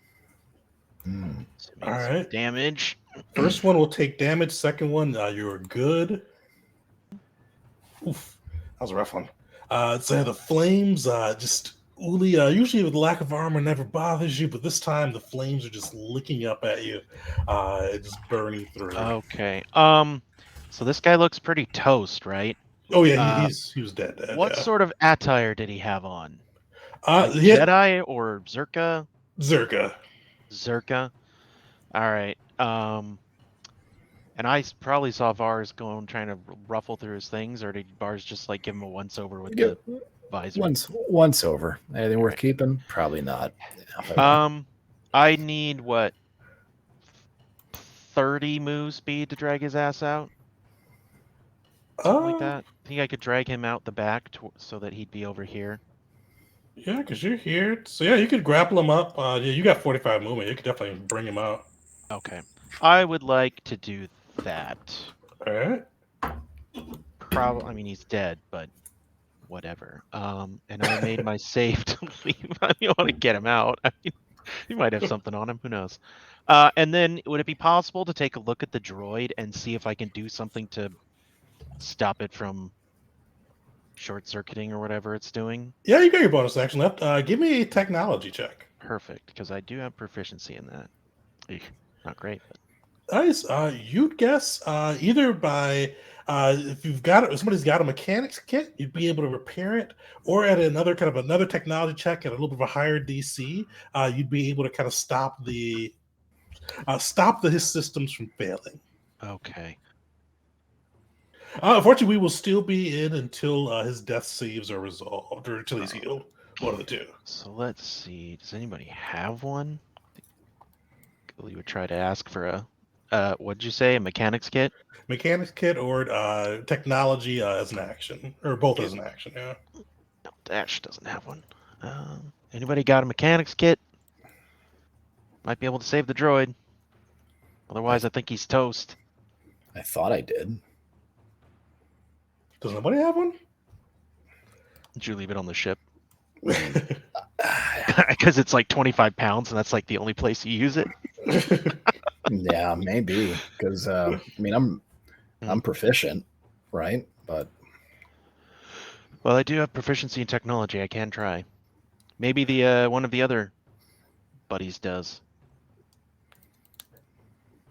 All right. damage. First one will take damage. Second one, you're good. Oof, that was a rough one. So the flames, just Uli. Usually, with lack of armor, never bothers you, but this time the flames are just licking up at you, just burning through. Okay. So this guy looks pretty toast, right? Oh yeah, he was dead. What yeah. sort of attire did he have on? Like He had Jedi or Zerka? Zerka. Zerka. All right. And I probably saw Vars going trying to ruffle through his things, or did Vars just like give him a once over with the visor? Once over. Anything worth keeping? Probably not. I need what 30 move speed to drag his ass out. Something like that. Think I could drag him out the back so that he'd be over here. Yeah, because you're here. So yeah, you could grapple him up. Yeah, you got 45 movement. You could definitely bring him out. Okay. I would like to do that. All right. Probably. I mean, he's dead, but whatever. And I made my save to leave. I don't want to get him out. I mean, he might have something on him. Who knows? And then would it be possible to take a look at the droid and see if I can do something to stop it from short circuiting or whatever it's doing? Yeah, you got your bonus action left. Give me a technology check. Perfect, because I do have proficiency in that. Eek, not great, but Nice. You'd guess either by if you've got it, if somebody's got a mechanics kit, you'd be able to repair it, or at another technology check at a little bit of a higher DC, you'd be able to kind of stop his systems from failing. okay. Unfortunately, we will still be in until his death saves are resolved, or until he's healed. One of the two. So let's see. Does anybody have one? We would try to ask for a what did you say? A mechanics kit? Mechanics kit or technology as an action, or both as an action. Yeah. No, Dash doesn't have one. Anybody got a mechanics kit? Might be able to save the droid. Otherwise, I think he's toast. I thought I did. Does nobody have one? Did you leave it on the ship? Because it's like 25 pounds, and that's like the only place you use it. Yeah, maybe because I mean I'm proficient, right? But well, I do have proficiency in technology. I can try. Maybe the one of the other buddies does.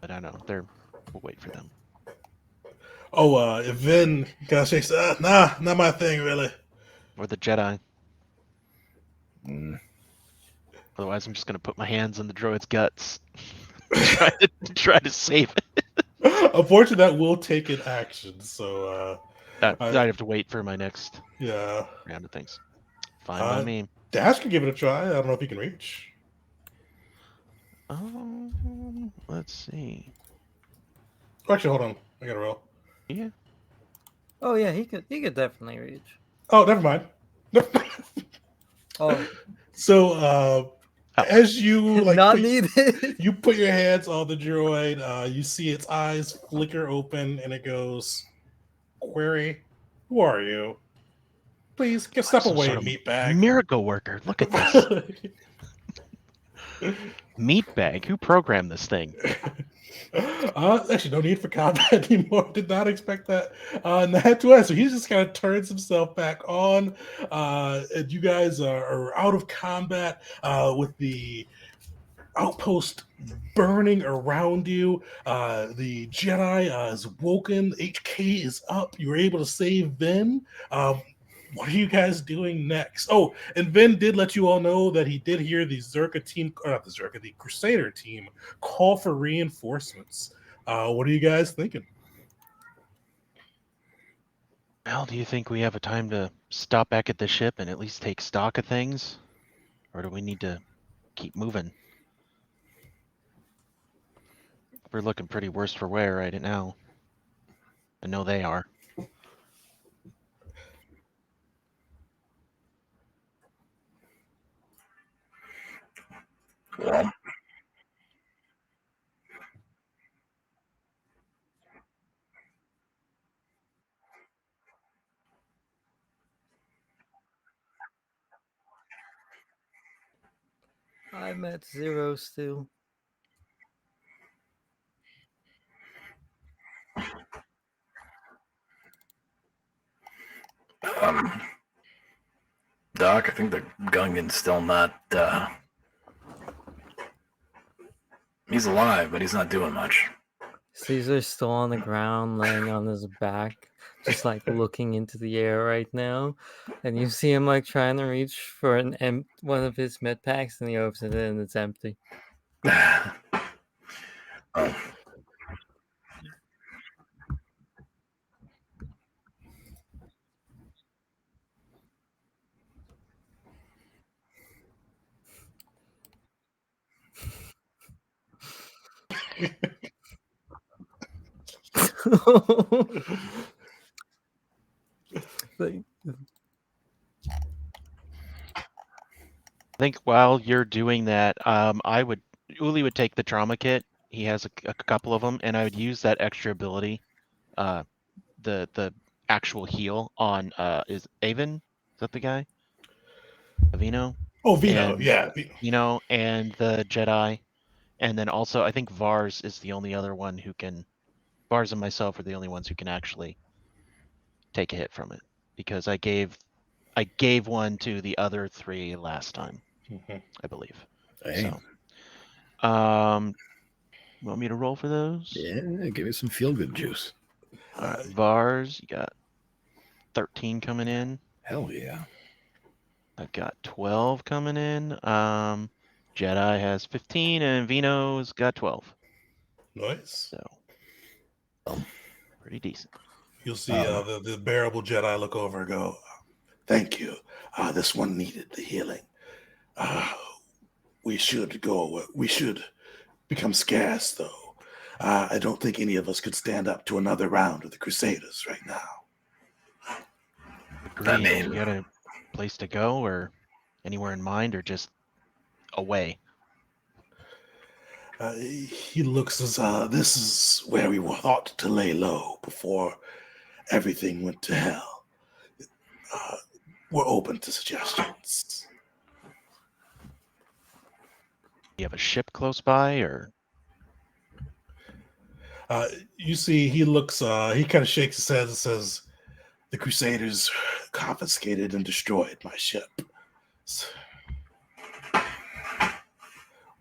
But I don't know. We'll wait for them. Oh, if Vin kind of says, nah, not my thing, really. Or the Jedi. Otherwise, I'm just gonna put my hands in the droid's guts, try to save it. Unfortunately, that will take an action, so I'd have to wait for my next round of things. Fine by me. Dash can give it a try. I don't know if he can reach. Let's see. Oh, actually, hold on. I gotta roll. Yeah. Oh yeah, he could definitely reach. Oh, never mind. Oh, so as you not needed. You put your hands on the droid. You see its eyes flicker open, and it goes, "Query, who are you? Please step away, meatbag." Miracle worker. Look at this. Meatbag. Who programmed this thing? Actually, no need for combat anymore. Did not expect that. That twice. So he just kind of turns himself back on. And you guys are out of combat with the outpost burning around you. The Jedi is woken. HK is up. You were able to save Vin. What are you guys doing next? Oh, and Vin did let you all know that he did hear the Zerka team, the Crusader team, call for reinforcements. What are you guys thinking? Well, do you think we have a time to stop back at the ship and at least take stock of things? Or do we need to keep moving? We're looking pretty worse for wear right now. I know they are. Well, I'm at 0 still. Doc, I think the Gungan's still not. He's alive, but he's not doing much. Caesar's still on the ground, laying on his back, just like looking into the air right now. And you see him like trying to reach for one of his med packs, and he opens it and it's empty. Oh. Like, I think while you're doing that, Uli would take the trauma kit. He has a couple of them, and I would use that extra ability, the actual heal on is Avon? Is that the guy? Avino? Oh, Vino, And yeah. and the Jedi, and then also I think Vars is the only other one who can. Vars and myself are the only ones who can actually take a hit from it, because I gave one to the other three last time, I believe. Hey. So, want me to roll for those? Yeah, give me some feel good juice. All right, Vars, you got 13 coming in. Hell yeah. I've got 12 coming in. Jedi has 15, and Vino's got 12. Nice. So, pretty decent. You'll see the bearable Jedi look over and go, "Thank you. This one needed the healing. We should go. We should become scarce, though. I don't think any of us could stand up to another round of the Crusaders right now." Agreed. You got a place to go, or anywhere in mind, or just away? He looks as this is where we were thought to lay low before everything went to hell. We're open to suggestions. You have a ship close by, or? You see, he looks, he kind of shakes his head and says, "The Crusaders confiscated and destroyed my ship.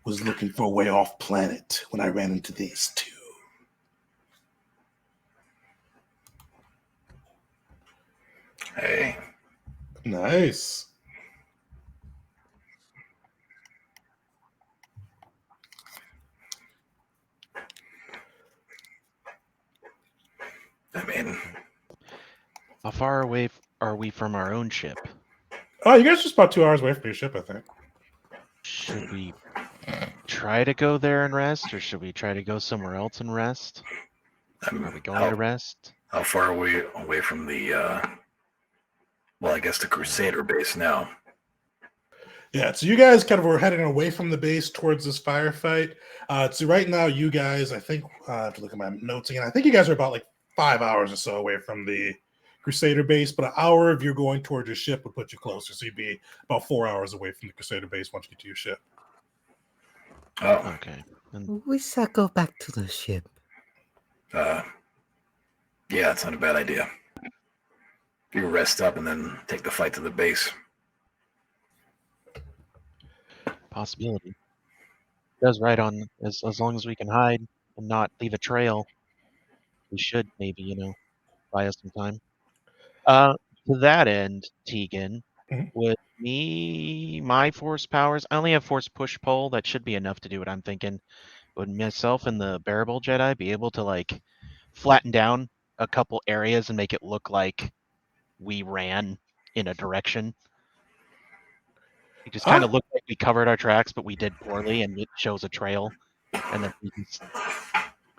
Was looking for a way off planet when I ran into these two." Hey. Nice. I mean, How far away are we from our own ship? Oh, you guys are just about 2 hours away from your ship, I think. Should we try to go there and rest, or should we try to go somewhere else and rest? Are we going to rest? How far are we away from the, well, I guess the Crusader base now? Yeah, so you guys kind of were heading away from the base towards this firefight. So right now, you guys, I think, I have to look at my notes again. I think you guys are about like 5 hours or so away from the Crusader base, but an hour if you're going towards your ship would put you closer. So you'd be about 4 hours away from the Crusader base once you get to your ship. Oh. Okay. we should go back to the ship. Yeah, it's not a bad idea. You rest up and then take the fight to the base. Possibility. Does right on as long as we can hide and not leave a trail. We should maybe, buy us some time. To that end, Tegan, with my force powers, I only have force push pull. That should be enough to do what I'm thinking. Would myself and the bearable Jedi be able to like flatten down a couple areas and make it look like we ran in a direction? It just kind of looked like we covered our tracks, but we did poorly, and it shows a trail, and then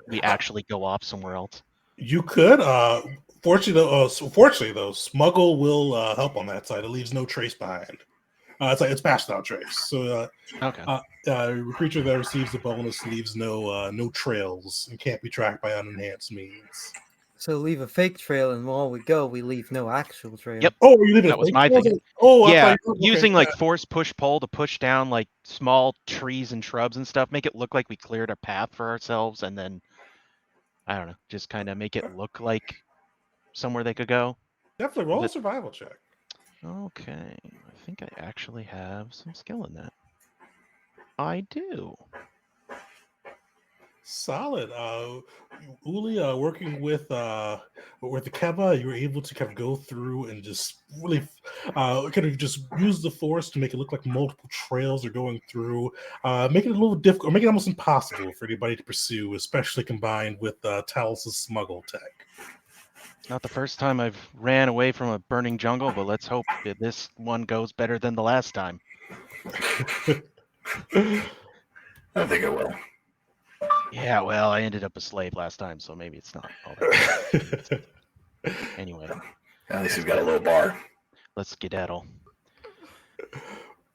we actually go off somewhere else. You could. Fortunately, though, Smuggle will help on that side. It leaves no trace behind. It's passed without trace. So Okay. a creature that receives the bonus leaves no trails and can't be tracked by unenhanced means. So leave a fake trail, and while we go, we leave no actual trail. Yep. Oh, you leave it. That was my I was thing. like, oh, I Yeah, thought you were, using okay, like force push pull to push down like small trees and shrubs and stuff, make it look like we cleared a path for ourselves, and then I don't know, just kind of make it look like somewhere they could go. definitely roll a But- survival check. Okay, I think I actually have some skill in that. I do. Solid. Uli, working with the Keva, you were able to kind of go through and just really kind of just use the force to make it look like multiple trails are going through, make it a little difficult, or make it almost impossible for anybody to pursue, especially combined with Talos' smuggle tech. Not the first time I've ran away from a burning jungle, but let's hope that this one goes better than the last time. I think it will. Yeah, well, I ended up a slave last time, so maybe it's not all that. Anyway, At least we've got a low bar. let's skedaddle.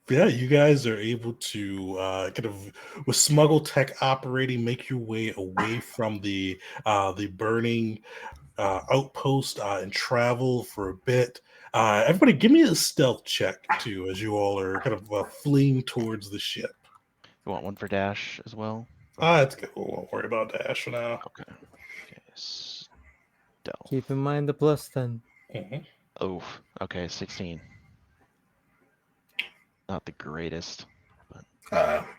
Yeah, you guys are able to kind of, with smuggle tech operating, make your way away from the burning outpost and travel for a bit. Everybody, give me a stealth check too, as you all are kind of fleeing towards the ship. You want one for dash as well? It's good. We won't worry about dash for now. Okay. Stealth. Keep in mind the +10. Mhm. Oh, okay, 16. Not the greatest.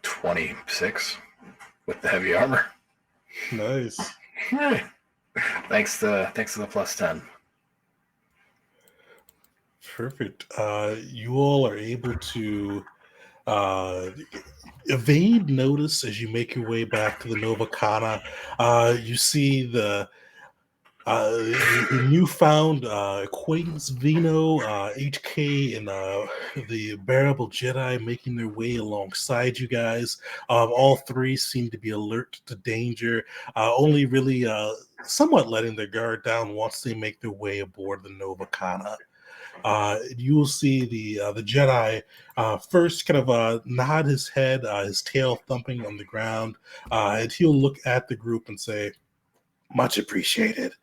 26 with the heavy armor. Nice. Thanks to the +10. Perfect. You all are able to evade notice as you make your way back to the Nova Kana. You see the your newfound acquaintance Vino, HK, and the Bearable Jedi making their way alongside you guys. All three seem to be alert to danger, only really somewhat letting their guard down once they make their way aboard the Nova Kana. You will see the Jedi first kind of nod his head, his tail thumping on the ground, and he'll look at the group and say, "Much appreciated.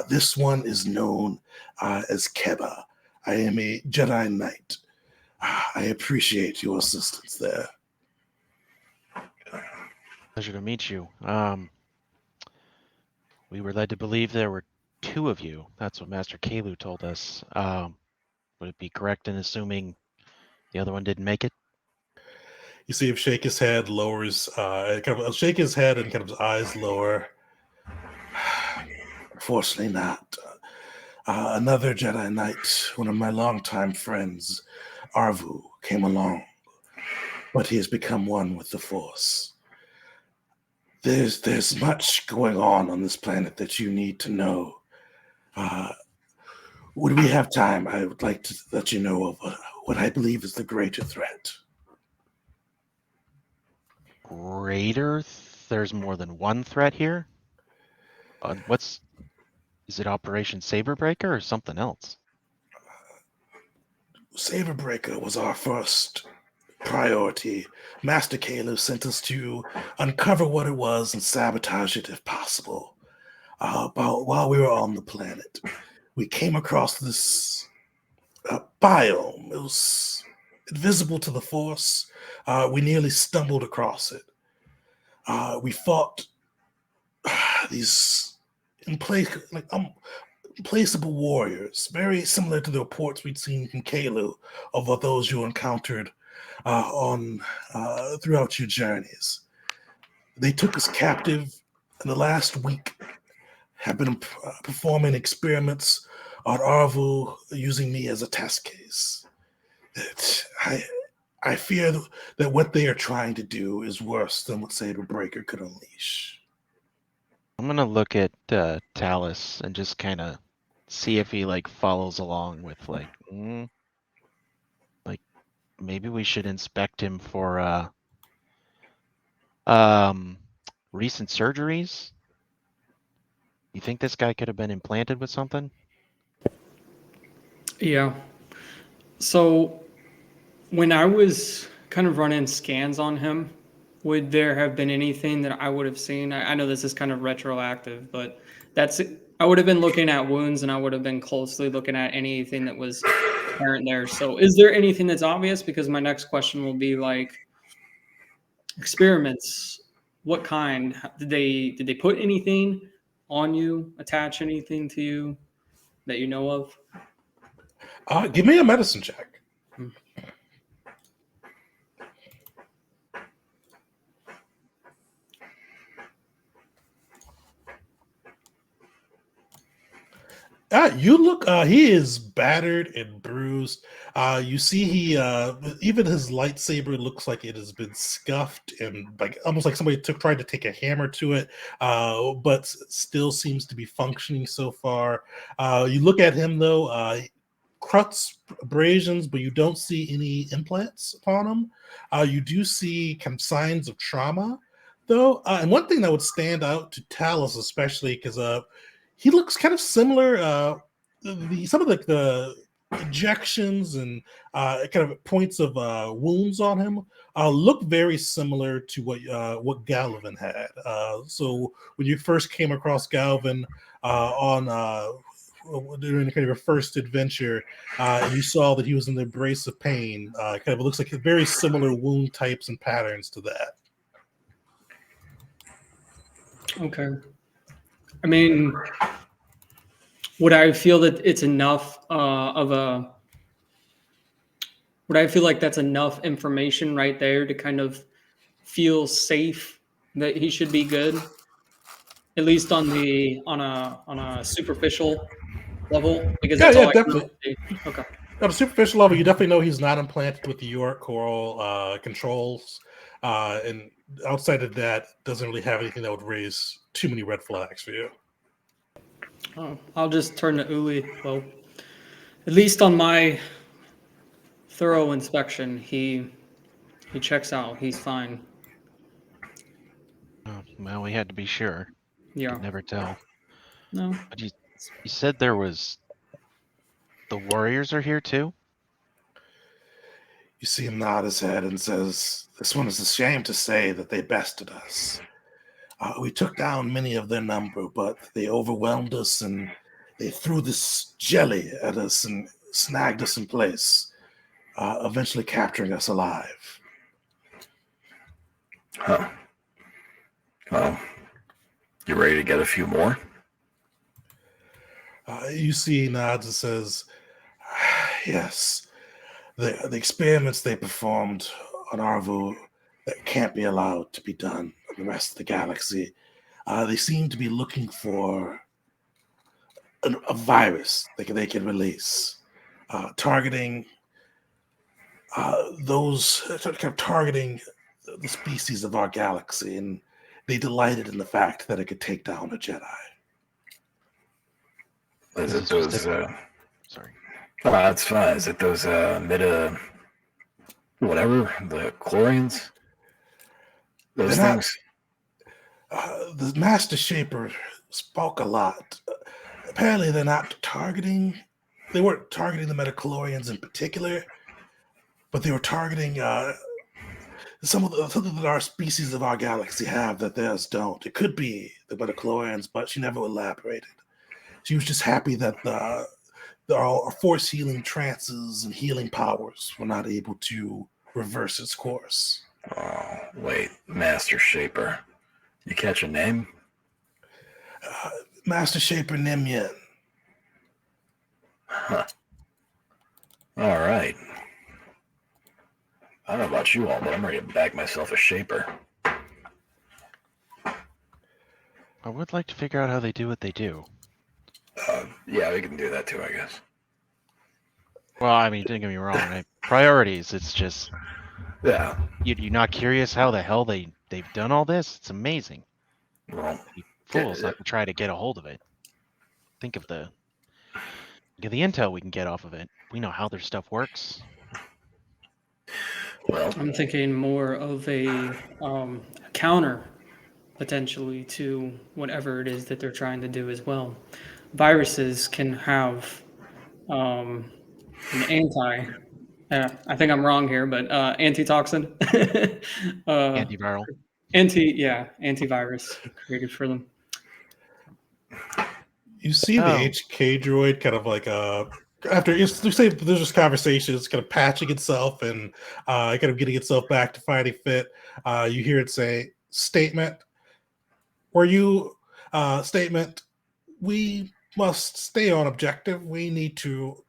This one is known as Keba. I am a Jedi Knight. I appreciate your assistance there." Pleasure to meet you. We were led to believe there were two of you. That's what Master Kalu told us. Would it be correct in assuming the other one didn't make it? You see him shake his head, lowers, kind of shake his head, and kind of his eyes lower. Unfortunately, not. Another Jedi Knight, one of my longtime friends, Arvu, came along, but he has become one with the Force. There's much going on this planet that you need to know. Would we have time? I would like to let you know of what I believe is the greater threat. Greater? There's more than one threat here? Is it Operation Saber Breaker or something else? Saber Breaker was our first priority. Master Caleb sent us to uncover what it was and sabotage it if possible. While we were on the planet, we came across this biome. It was invisible to the Force. We nearly stumbled across it. We fought these implacable warriors, very similar to the reports we'd seen from Kalu of those you encountered throughout your journeys. They took us captive in the last week, have been performing experiments on Arvu using me as a test case. I fear that what they are trying to do is worse than what Saber Breaker could unleash. I'm gonna look at Talus and just kind of see if he like follows along with like maybe we should inspect him for recent surgeries. You think this guy could have been implanted with something? Yeah. So When I was kind of running scans on him, would there have been anything that I would have seen? I know this is kind of retroactive, but I would have been looking at wounds and I would have been closely looking at anything that was apparent there. So is there anything that's obvious? Because my next question will be like experiments. What kind? Did they put anything on you, attach anything to you that you know of? Give me a medicine check. You look. He is battered and bruised. You see, even his lightsaber looks like it has been scuffed and like almost like somebody tried to take a hammer to it, but still seems to be functioning so far. You look at him though. Cuts, abrasions, but you don't see any implants upon him. You do see kind of signs of trauma, though. And one thing that would stand out to Talos, especially because he looks kind of similar. Some of the injections and kind of points of wounds on him look very similar to what Galvin had. So when you first came across Galvin on during kind of your first adventure, and you saw that he was in the embrace of pain, kind of looks like very similar wound types and patterns to that. Okay. I mean, would I feel that it's enough would I feel like that's enough information right there to kind of feel safe that he should be good? At least on a superficial level, because that's all I can Definitely. really see. Okay. On a superficial level, you definitely know he's not implanted with the York coral controls, and outside of that, doesn't really have anything that would raise too many red flags for you. Oh, I'll just turn to Uli. Well, at least on my thorough inspection, he checks out. He's fine. Oh, well, we had to be sure. Yeah. Could never tell. No. But you said the warriors are here too? You see him nod his head and says, "This one is ashamed to say that they bested us. We took down many of their number, but they overwhelmed us and they threw this jelly at us and snagged us in place, eventually capturing us alive." Huh. Well, you ready to get a few more? You see he nods and says, "Yes, the experiments they performed on Arvu that can't be allowed to be done on the rest of the galaxy. They seem to be looking for a virus they can release, targeting targeting the species of our galaxy, and they delighted in the fact that it could take down a Jedi." Is it those? Sorry. That's fine. Is it those whatever, the Chlorians? Those things? The Master Shaper spoke a lot. Apparently, they weren't targeting the Metachlorians in particular, but they were targeting something that our species of our galaxy have that theirs don't. It could be the Metachlorians, but she never elaborated. She was just happy that our force healing trances and healing powers were not able to reverse its course. Oh, wait, Master Shaper. You catch a name? Master Shaper Nimyan. Huh. All right. I don't know about you all, but I'm ready to back myself a Shaper. I would like to figure out how they do what they do. Yeah, we can do that too, I guess. Well, I mean, don't get me wrong. Priorities. It's just, Yeah. you're not curious how the hell they've done all this? It's amazing. Well, You fools not to try to get a hold of it. Think of the intel we can get off of it. We know how their stuff works. well, I'm thinking more of a counter potentially to whatever it is that they're trying to do as well. Viruses can have an Yeah, I think I'm wrong here, but antitoxin. Antiviral. Antivirus created for them. You see the HK droid kind of like after you say there's this conversation, it's kind of patching itself and kind of getting itself back to fighting fit. You hear it say, "Statement, statement, we must stay on objective. We need to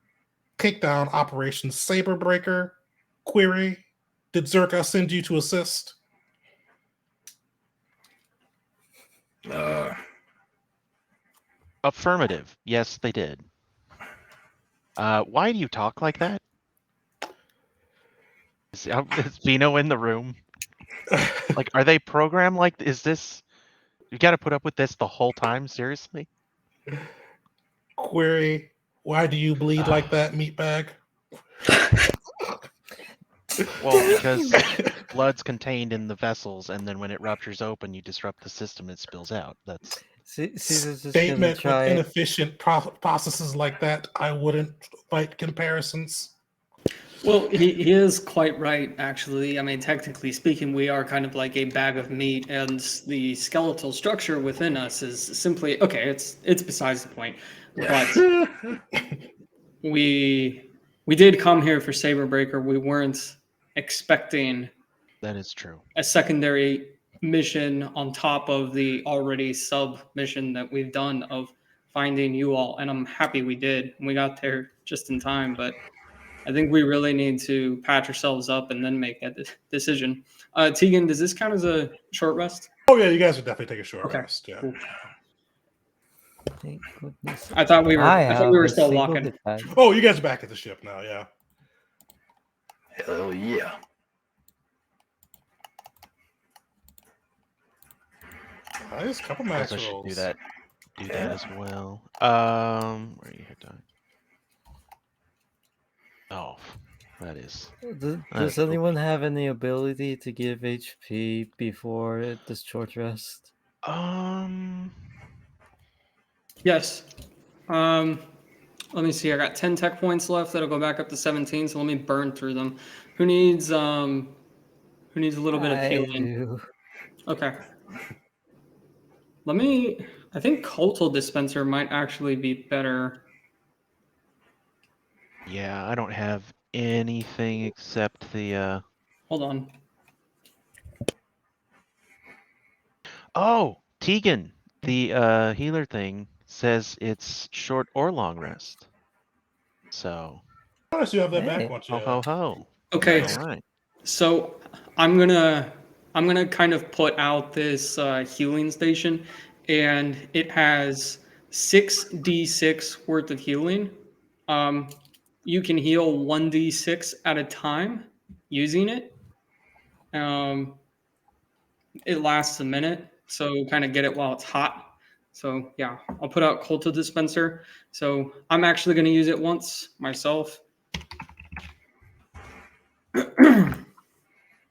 take down Operation Saber Breaker. Query, did Zerka send you to assist?" Affirmative. Yes, they did. Why do you talk like that? Is Vino in the room? Like, are they programmed like? Is this? You got to put up with this the whole time? Seriously? Query, why do you bleed like that, meatbag? Well, because blood's contained in the vessels, and then when it ruptures open, you disrupt the system, it spills out. That's Caesar's just statement gonna with try. inefficient processes like that. I wouldn't fight comparisons. Well, he is quite right, actually. I mean, technically speaking, we are kind of like a bag of meat, and the skeletal structure within us is simply okay. It's besides the point, but we did come here for Saber Breaker. We weren't expecting that is true. a secondary mission on top of the already sub mission that we've done of finding you all, and I'm happy we did. We got there just in time, but I think we really need to patch ourselves up and then make that decision. Tegan, does this count as a short rest? Oh yeah, you guys would definitely take a short rest. Yeah. Cool. Thank goodness. I thought we were still walking. Oh, you guys are back at the ship now. Yeah. Hell yeah. Nice, couple I max should rolls. do that as well. Where are you hit die? Oh, that is. Does anyone have any ability to give HP before this short rest? Yes. Let me see. I got 10 tech points left. That'll go back up to 17. So let me burn through them. Who needs a little bit of healing? Do. Okay. I think Cultal Dispenser might actually be better. Yeah, I don't have anything except the Hold on. Oh, Tegan, the healer thing says it's short or long rest. So Notice you have that back Hey. once ho ho ho. Okay. All right. So I'm gonna kind of put out this healing station, and it has 6d6 worth of healing. You can heal 1d6 at a time using it. It lasts a minute, so kind of get it while it's hot. So yeah, I'll put out Culta Dispenser. So I'm actually going to use it once myself.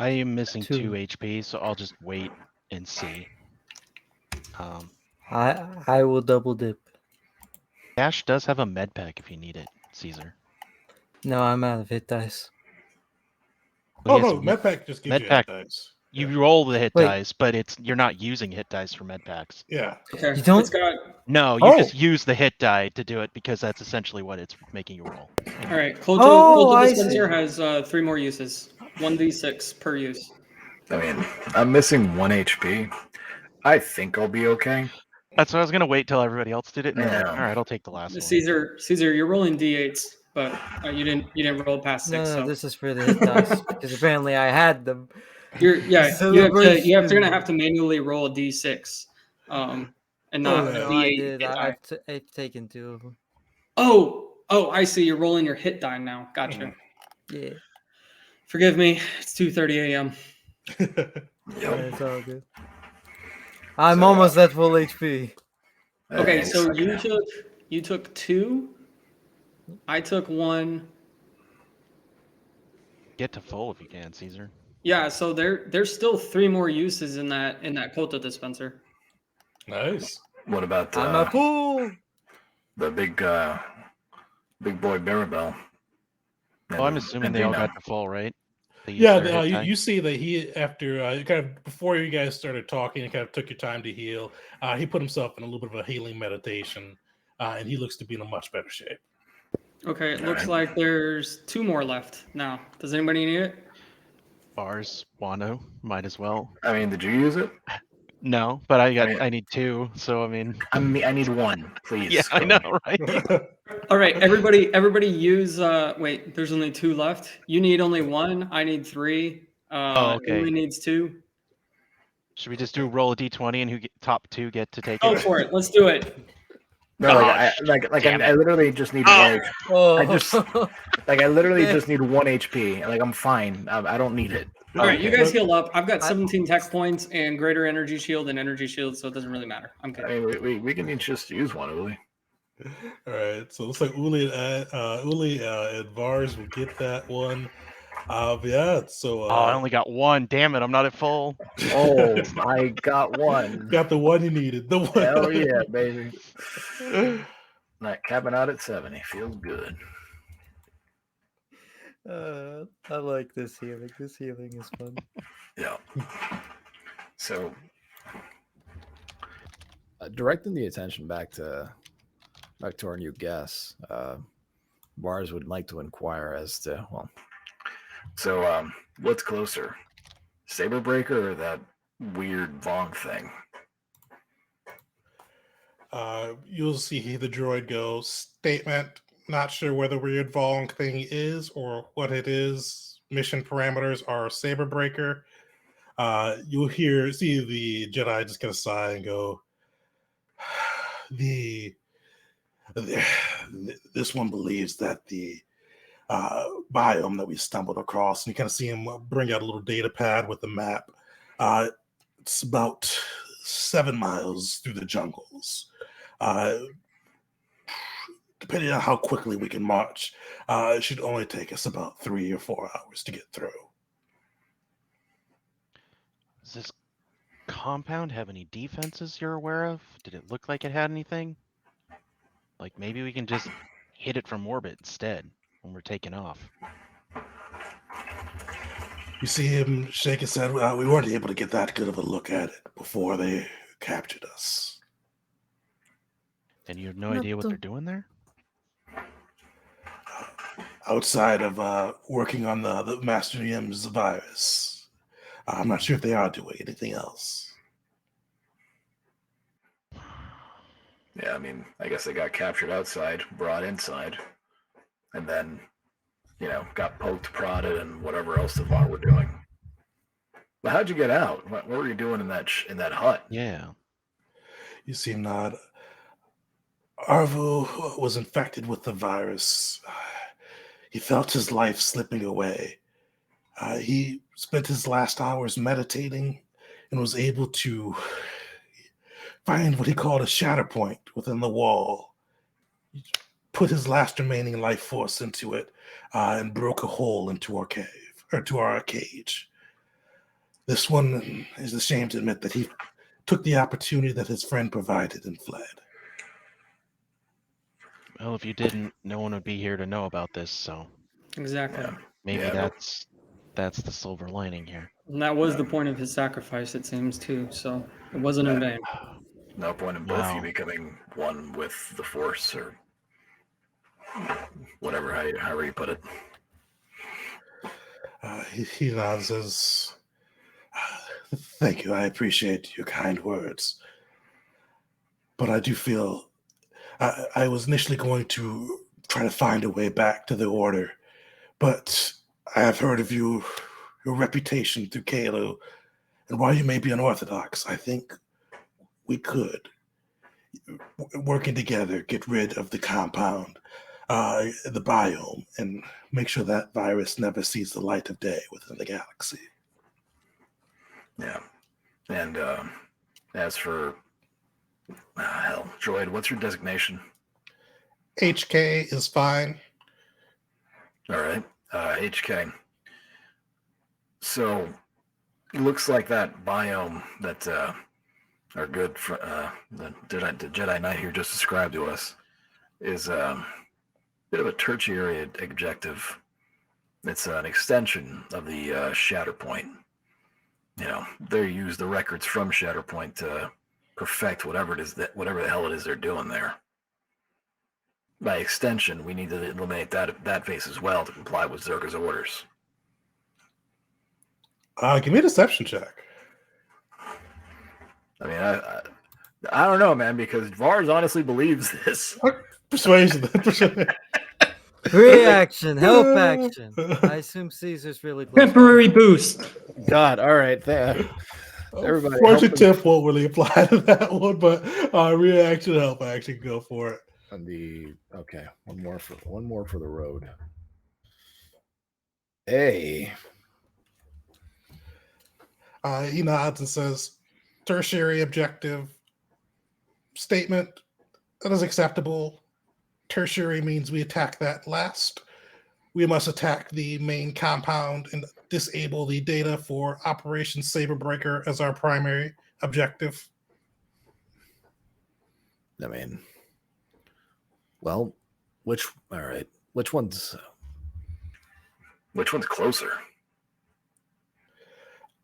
I am missing 2 Two. HP, so I'll just wait and see. I will double dip. Dash does have a med pack if you need it, Caesar. No, I'm out of hit dice. Oh no, medpack just gives you hit dice. You roll the hit Wait. dice, but you're not using hit dice for med packs. Yeah. Okay. You don't? It's got... No, you just use the hit die to do it because that's essentially what it's making you roll. All right. Culta I Dispenser see. has 3 more uses. 1d6 per use. I mean, I'm missing 1 HP. I think I'll be okay. That's what I was gonna wait till everybody else did it. And Yeah. all right, I'll take the last one. Caesar, you're rolling d8s, but you didn't roll past 6. No, so. this is for the hit dice because apparently I had them. You're gonna have to manually roll a d6, and not a No, d8. I did. hit die. I've taken 2 of them. Oh, I see. You're rolling your hit die now. Gotcha. Yeah, Forgive me. It's 2:30 a.m. it's all good. I'm almost at full HP. Okay, so you took 2. I took 1. Get to full if you can, Caesar. Yeah, so there's still 3 more uses in that Culta Dispenser. Nice. What about I'm at full. the big boy Barabel? Oh, I'm assuming And they all Dino. got to full, right? They used Yeah, their hit die? you see that he, after kind of before you guys started talking and kind of took your time to heal, he put himself in a little bit of a healing meditation, and he looks to be in a much better shape. Okay, it looks Alright. like there's 2 more left now. Does anybody need it? Bars, Wano, might as well. I mean, did you use it? No, but I mean- need 2, so I mean. I need 1, please. Yeah, I know, right? All right, everybody use. Wait, there's only 2 left. You need only 1. I need 3. Okay. Uli needs 2. Should we just do roll a d20 and top 2 get to take Go it? for it. Let's do it. No, Oh, I literally just need Oh. 1. Oh, I literally just need 1 HP. Like, I'm fine. I don't need it. All right, you Okay. guys heal up. I've got 17 tech points and greater energy shield and energy shield, so it doesn't really matter. I'm I good. mean, we can just use 1, Uli. All right, so it looks like Uli and Vars will get that one. Yeah, so Oh, I only got 1. Damn it, I'm not at full. Oh, I got 1. got the one you needed. The one. Hell yeah, baby. Like capping out at 70 feels good. I like this healing. This healing is fun. Yeah. So, Directing the attention back to our new guest, Bars would like to inquire as to, well, so what's closer, Saber Breaker or that weird Vong thing? You'll see the droid go, statement, not sure whether weird Vong thing is or what it is. Mission parameters are Saber Breaker. You'll see the Jedi just kind of sigh and go, this one believes that the biome that we stumbled across, and you kind of see him bring out a little data pad with the map. It's about 7 miles through the jungles. Depending on how quickly we can march, it should only take us about 3 or 4 hours to get through. Does this compound have any defenses you're aware of? Did it look like it had anything? Like maybe we can just hit it from orbit instead when we're taking off. You see him shake his head. We weren't able to get that good of a look at it before they captured us. And you have no Not idea what the- they're doing there? Outside of working on the Master Yim's virus, I'm not sure if they are doing anything else. Yeah, I mean, I guess they got captured outside, brought inside, and then, got poked, prodded, and whatever else the Vong were doing. But how'd you get out? What were you doing in that hut? Yeah. You see him nod. Arvo was infected with the virus. He felt his life slipping away. He spent his last hours meditating and was able to find what he called a shatter point within the wall. He put his last remaining life force into it and broke a hole into our cave, or to our cage. This one is ashamed to admit that he took the opportunity that his friend provided and fled. Well, if you didn't, no one would be here to know about this, so Exactly. Yeah. maybe Yeah, that's the silver lining here. And that was the point of his sacrifice, it seems, too. So it wasn't in vain. No point in both Wow. you becoming one with the Force, or whatever, however you put it. He nods and says, thank you, I appreciate your kind words. But I do feel I was initially going to try to find a way back to the Order, but I have heard of your reputation through Kalo, and while you may be unorthodox, I think we could, working together, get rid of the compound, the biome, and make sure that virus never sees the light of day within the galaxy. Yeah. And as for hell, droid, what's your designation? HK is fine. All right, HK. So it looks like that biome that our good the Jedi Knight here just described to us is a bit of a tertiary objective. It's an extension of the Shatterpoint. They use the records from Shatterpoint to perfect whatever the hell it is they're doing there. By extension, we need to eliminate that face as well to comply with Zerka's orders. Give me a deception check. I mean, I don't know, man, because Vars honestly believes this. Persuasion. Reaction, help action. I assume Caesar's really close. Temporary boost. God, all right, there. Everybody, Fortune help tip won't really apply to that one, but reaction help action, go for it. on okay, one more for the road. Hey, He nods and says, "Tertiary objective statement. That is acceptable. Tertiary means we attack that last. We must attack the main compound and disable the data for Operation Saber Breaker as our primary objective." I mean, well, which one's closer?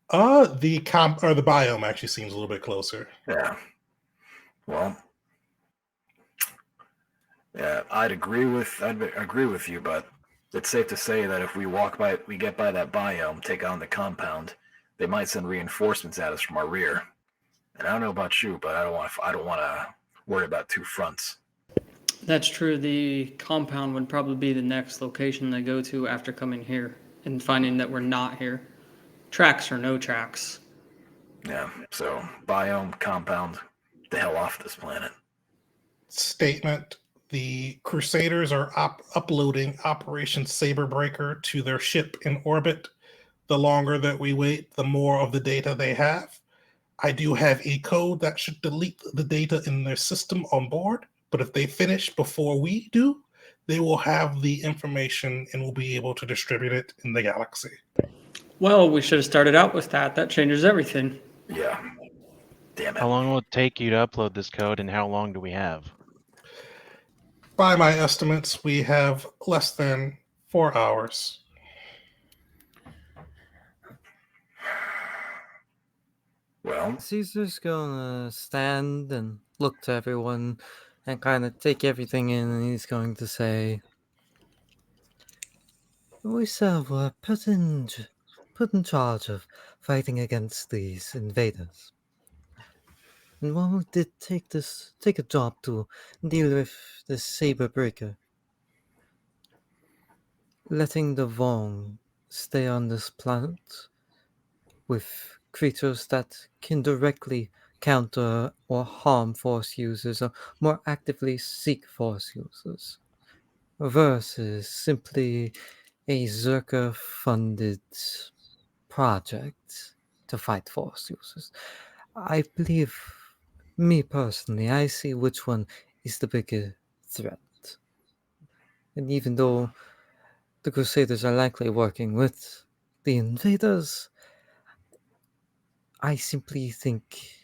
The biome actually seems a little bit closer. Yeah. Well, yeah, I'd agree with you, but it's safe to say that if we get by that biome, take on the compound, they might send reinforcements at us from our rear. And I don't know about you, but I don't want to worry about two fronts. That's true. The compound would probably be the next location they go to after coming here and finding that we're not here. Tracks or no tracks. Yeah, so biome, compound, the hell off this planet. Statement: the Crusaders are uploading Operation Saber Breaker to their ship in orbit. The longer that we wait, the more of the data they have. I do have a code that should delete the data in their system on board, but if they finish before we do, they will have the information and will be able to distribute it in the galaxy. Well, we should have started out with that. That changes everything. Yeah. Damn it. How long will it take you to upload this code, and how long do we have? By my estimates, we have less than 4 hours. Well, Caesar's gonna stand and look to everyone and kind of take everything in, and he's going to say, "We were put in charge of fighting against these invaders. And while we did take a job to deal with the Saber Breaker, letting the Vong stay on this planet with creatures that can directly counter or harm Force users or more actively seek Force users, versus simply a Zerka-funded project to fight Force users. I believe, me personally, I see which one is the bigger threat. And even though the Crusaders are likely working with the invaders, I simply think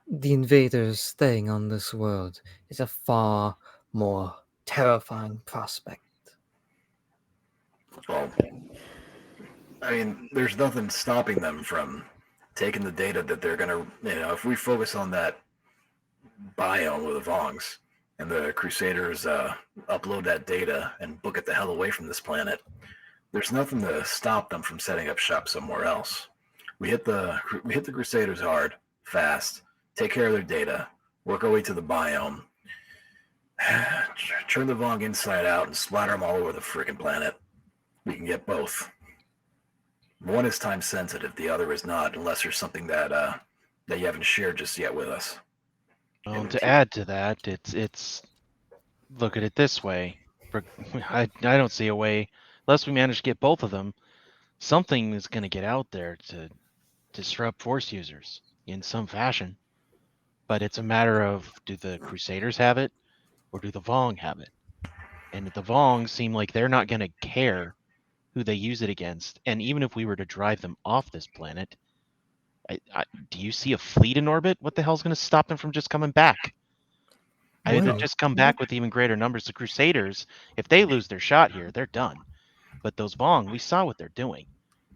the invaders staying on this world is a far more terrifying prospect." well, I mean, there's nothing stopping them from taking the data that they're going to, if we focus on that biome with the Vongs and the Crusaders upload that data and book it the hell away from this planet, there's nothing to stop them from setting up shop somewhere else. We hit the Crusaders hard, fast, take care of their data, work our way to the biome, turn the Vong inside out and splatter them all over the freaking planet. We can get both. One is time sensitive, the other is not, unless there's something that you haven't shared just yet with us. Well, to add to that, it's look at it this way. I don't see a way, unless we manage to get both of them, something is going to get out there to disrupt Force users in some fashion. But it's a matter of, do the Crusaders have it, or do the Vong have it? And the Vong seem like they're not going to care who they use it against. And even if we were to drive them off this planet, do you see a fleet in orbit? What the hell's going to stop them from just coming back? I would just come back with even greater numbers. The Crusaders, if they lose their shot here, they're done. But those Vong, we saw what they're doing.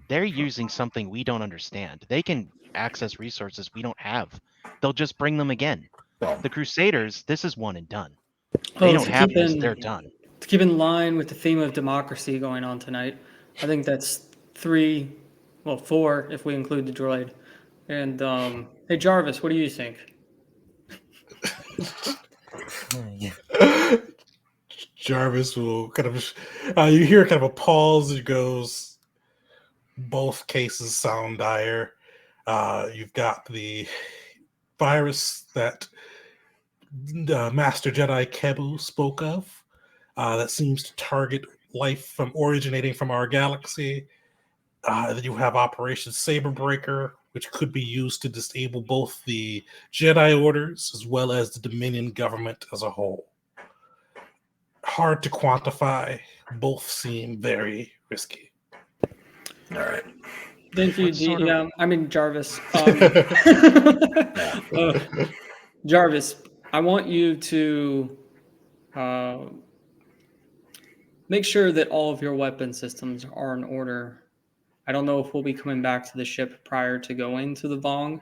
They're using something we don't understand. They can access resources we don't have. They'll just bring them again. Well, The Crusaders, this is one and done. They don't have this, they're done. To keep in line with the theme of democracy going on tonight, I think that's 4 if we include the droid. And hey Jarvis, what do you think? Yeah. Jarvis will kind of, you hear kind of a pause. It goes, both cases sound dire. You've got the virus that Master Jedi Kebu spoke of that seems to target life from originating from our galaxy. Then you have Operation Saber Breaker, which could be used to disable both the Jedi orders as well as the Dominion government as a whole. Hard to quantify. Both seem very risky. all right. Thank you, What sort of- yeah, I mean Jarvis. Jarvis, I want you to make sure that all of your weapon systems are in order. I don't know if we'll be coming back to the ship prior to going to the Vong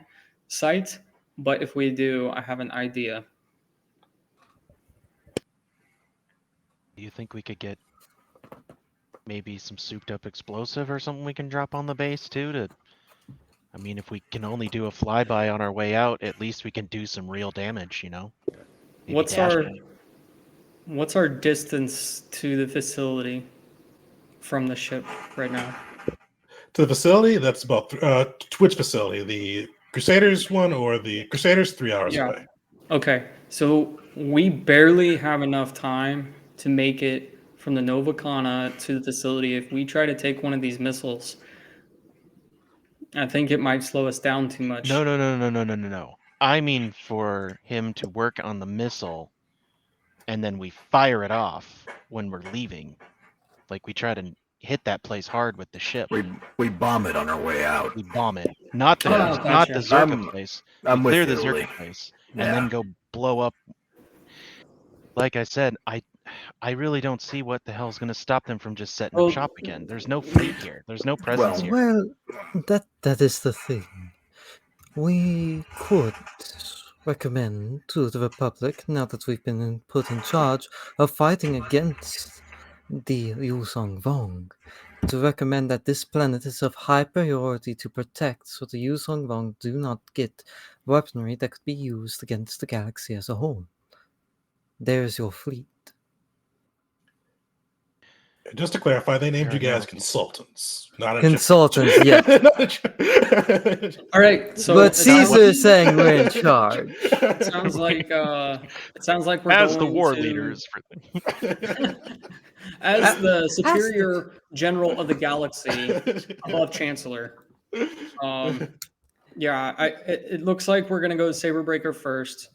site, but if we do, I have an idea. Do you think we could get maybe some souped up explosive or something we can drop on the base too I mean, if we can only do a flyby on our way out, at least we can do some real damage, you know? Maybe What's dash our it. what's our distance to the facility from the ship right now? To the facility, that's about which facility? The Crusaders one or the Crusaders 3 hours Yeah. away? Okay, so we barely have enough time to make it from the Nova Kana to the facility. If we try to take one of these missiles, I think it might slow us down too much. No. I mean for him to work on the missile and then we fire it off when we're leaving. Like we try to hit that place hard with the ship. We bomb it on our way out. We bomb it. Not the Oh, not gotcha. the Zerka I'm- place. I'm We with clear you, the Uli. Zerka place Yeah. and then go blow up. Like I said, I really don't see what the hell's gonna stop them from just setting Well- up shop again. There's no fleet here. There's no presence here. Well, that is the thing. We could recommend to the Republic, now that we've been put in charge of fighting against the Yusong Vong, to recommend that this planet is of high priority to protect, so the Yusong Vong do not get weaponry that could be used against the galaxy as a whole. There's your fleet. Just to clarify, they named Fair you guys enough. consultants, not a Consultants, yes. All right, so But it sounds Caesar like- is saying we're in charge. It sounds like we're As the going war to- leaders for as the superior general of the galaxy, above Chancellor. Yeah, it looks like we're gonna go to Saber Breaker first.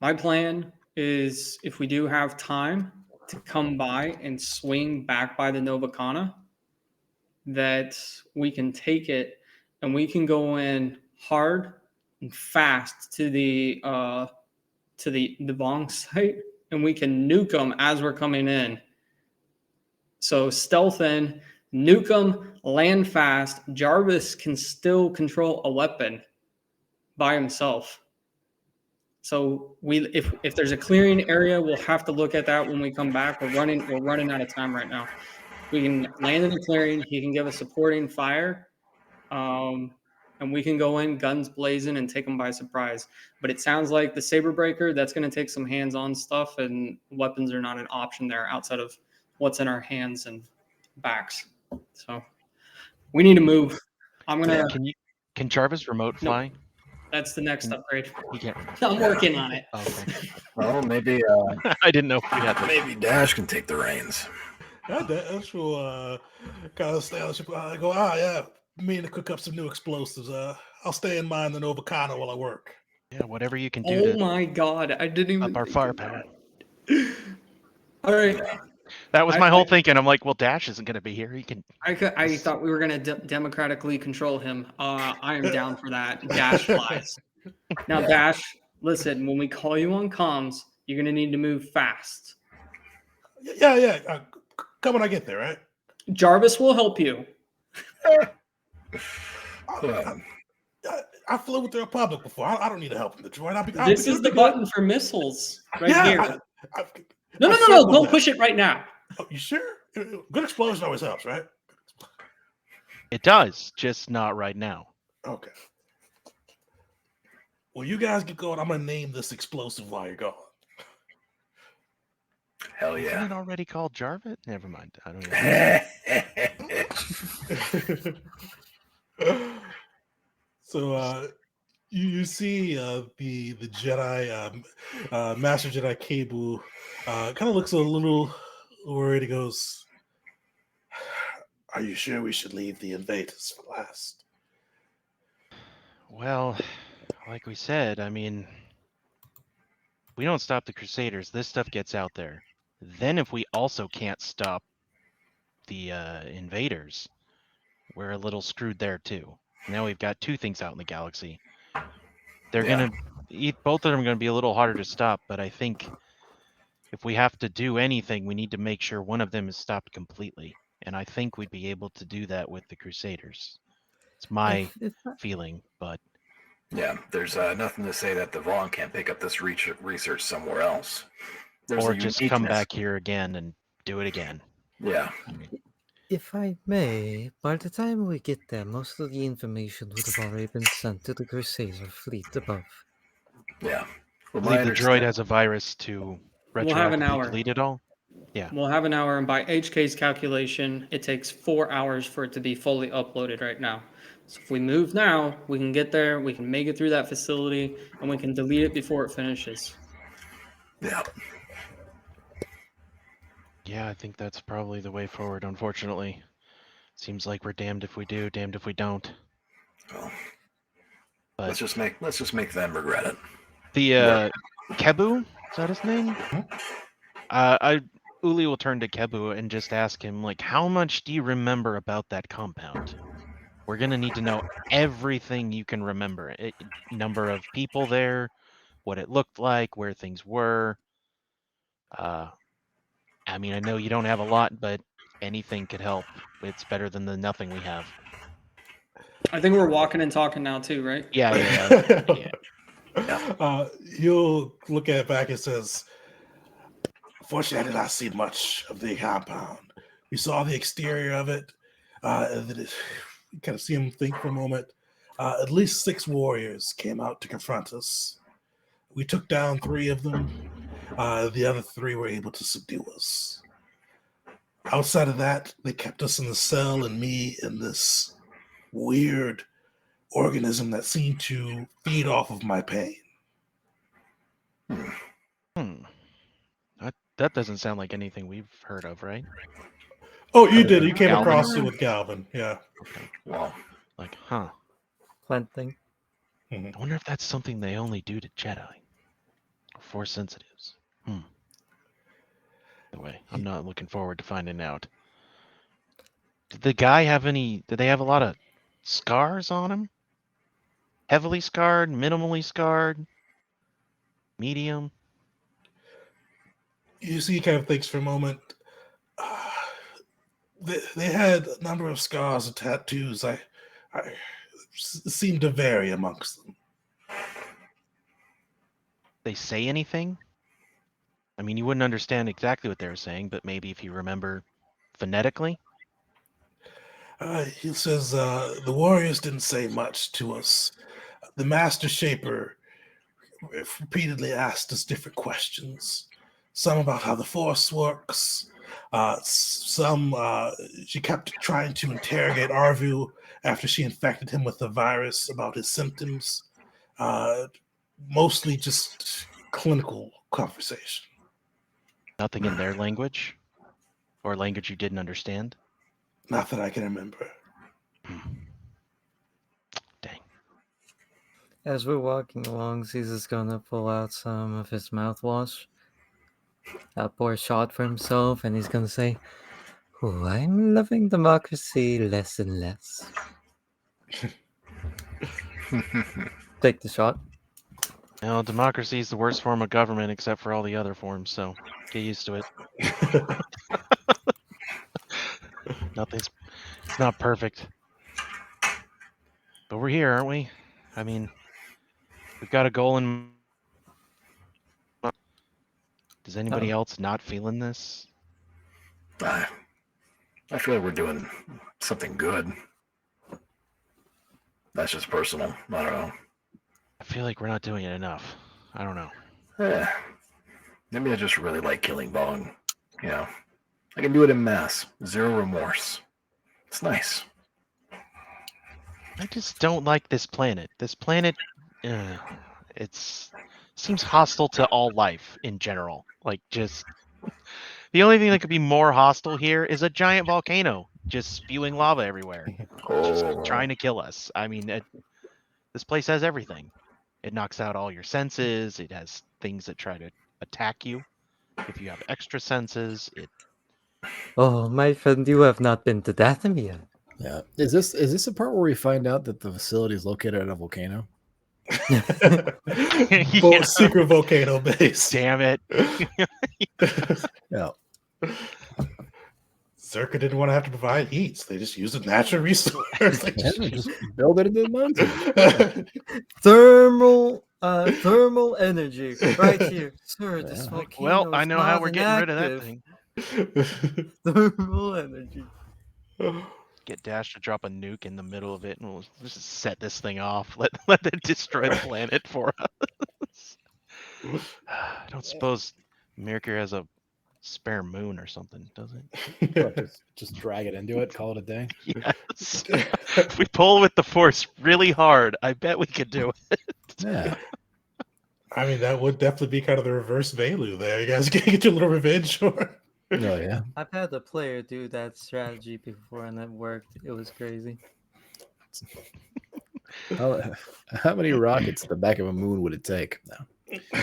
My plan is, if we do have time to come by and swing back by the Nova Kana, that we can take it and we can go in hard and fast to the Vong site, and we can nuke them as we're coming in. So stealth in, nuke them, land fast. Jarvis can still control a weapon by himself. So if there's a clearing area, we'll have to look at that when we come back. We're running out of time right now. We can land in the clearing. He can give us supporting fire, and we can go in guns blazing and take them by surprise. But it sounds like the Saber Breaker, that's going to take some hands-on stuff, and weapons are not an option there outside of what's in our hands and backs. So we need to move. I'm gonna. Can Jarvis remote fly? That's the next upgrade. He can't. I'm working on it. Okay. Well, maybe I didn't know if we had the maybe Dash can take the reins. Dash will kind of stay on the ship. I go, yeah, mean to cook up some new explosives. I'll stay in mind the Nova Kana while I work. Yeah, whatever you can do Oh to my god, I didn't even up our think of firepower. that. All right, That was my whole thinking. I'm like, well, Dash isn't going to be here. He can. I thought we were gonna democratically control him. I am down for that. Dash flies. Now, Dash, listen. When we call you on comms, you're gonna need to move fast. Yeah. Come when I get there, right? Jarvis will help you. I flew with the Republic before. I don't need help from the droid. This is the button for missiles right here. No. Don't push it right now. Oh, you sure? Good explosion always helps, right? It does, just not right now. Okay. Well, you guys get going. I'm gonna name this explosive while you're gone. Hell Isn't yeah. it already called Jarvis? Never mind. I don't even. So you see the Jedi Master Jedi Kabu kind of looks a little worried. He goes, "Are you sure we should leave the invaders for last?" Well, like we said, I mean, we don't stop the Crusaders, this stuff gets out there. Then if we also can't stop the invaders, we're a little screwed there too. Now we've got two things out in the galaxy. They're gonna both of them are gonna be a little harder to stop, but I think if we have to do anything, we need to make sure one of them is stopped completely. And I think we'd be able to do that with the Crusaders. It's my feeling, but yeah, there's nothing to say that the Vaughn can't pick up this research somewhere else. Or just come back here again and do it again. Yeah. If I may, by the time we get there, most of the information would have already been sent to the Crusader fleet above. Yeah. I believe the droid has a virus to We'll have an retroactively hour. delete it all. Yeah. We'll have an hour, and by HK's calculation, it takes 4 hours for it to be fully uploaded right now. So if we move now, we can get there, we can make it through that facility, and we can delete it before it finishes. Yeah. Yeah, I think that's probably the way forward, unfortunately. Seems like we're damned if we do, damned if we don't. Well, but let's just make them regret it. The Kebu, is that his name? Uli will turn to Kebu and just ask him, like, how much do you remember about that compound? We're gonna need to know everything you can remember. Number of people there, what it looked like, where things were. I mean, I know you don't have a lot, but anything could help. It's better than the nothing we have. I think we're walking and talking now too, right? Yeah. He'll look at it back and says, "Fortunately, I did not see much of the compound. We saw the exterior of it. You kind of see him think for a moment. At least 6 warriors came out to confront us. We took down 3 of them. The other 3 were able to subdue us. Outside of that, they kept us in the cell and me in this weird organism that seemed to feed off of my pain." That doesn't sound like anything we've heard of, right? Oh, you did. You came across it with Galvin. Yeah. Okay. Wow. Like, Plant thing. I wonder if that's something they only do to Jedi. Or Force sensitives. Anyway, I'm not looking forward to finding out. Did the guy have did they have a lot of scars on him? Heavily scarred, minimally scarred, medium? You see, he kind of thinks for a moment. They had a number of scars and tattoos. I seemed to vary amongst them. They say anything? I mean, you wouldn't understand exactly what they were saying, but maybe if you remember phonetically? He says, the warriors didn't say much to us. The Master Shaper repeatedly asked us different questions. Some about how the Force works. She kept trying to interrogate Arvu after she infected him with the virus about his symptoms. Mostly just clinical conversation. Nothing in their language? Or language you didn't understand? Not that I can remember. Dang. As we're walking along, Caesar's gonna pull out some of his mouthwash. Pour a shot for himself, and he's gonna say, "Oh, I'm loving democracy less and less." Take the shot. Well, democracy is the worst form of government except for all the other forms, so get used to it. It's not perfect. But we're here, aren't we? I mean, we've got a goal in. Does anybody else not feeling this? I feel like we're doing something good. That's just personal. I don't know. I feel like we're not doing it enough. I don't know. Maybe I just really like killing Bong. You know, I can do it in mass. Zero remorse. It's nice. I just don't like this planet. This planet, seems hostile to all life in general. Like, just the only thing that could be more hostile here is a giant volcano just spewing lava everywhere, just trying to kill us. I mean, this place has everything. It knocks out all your senses. It has things that try to attack you. If you have extra senses, Oh, my friend, you have not been to Dathomir. Yeah. Is this the part where we find out that the facility is located at a volcano? Yeah. Secret volcano base. Damn it. Yeah. Zerka didn't want to have to provide heat, so they just used a natural resource. Just build it into the mountain. Thermal energy right here, sir. This Yeah. volcano Well, I is know how not we're getting rid of that inactive. thing. Thermal energy. Get Dash to drop a nuke in the middle of it, and we'll just set this thing off. Let it destroy the planet for us. I don't suppose Myrkr has a spare moon or something, does it? Just drag it into it, call it a day. Yes. If we pull with the force really hard, I bet we could do it. Yeah. I mean, that would definitely be kind of the reverse Velu there. You guys get your little revenge for. Oh yeah. I've had a player do that strategy before, and it worked. It was crazy. How many rockets to the back of a moon would it take? No.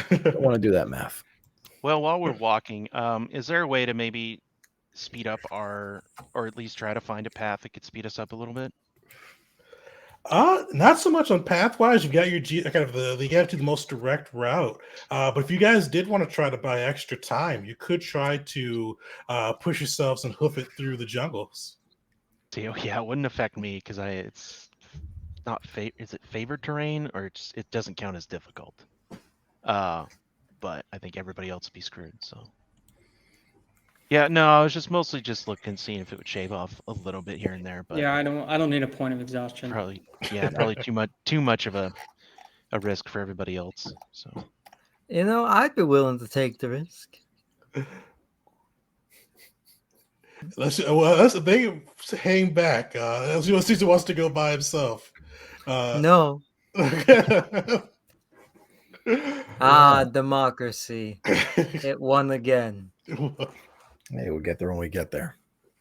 Don't want to do that math. Well, while we're walking, is there a way to maybe speed up or at least try to find a path that could speed us up a little bit? Not so much on pathwise. You've got your kind of the get to the most direct route. But if you guys did want to try to buy extra time, you could try to push yourselves and hoof it through the jungles. Yeah, it wouldn't affect me because it's not is it favored terrain, or it doesn't count as difficult. But I think everybody else would be screwed. So yeah, no, I was just mostly just looking, seeing if it would shave off a little bit here and there. But Yeah, I don't need a point of exhaustion. probably too much of a risk for everybody else. So You know, I'd be willing to take the risk. Let's they hang back. Caesar wants to go by himself. No. Democracy. It won again. Hey, we'll get there when we get there.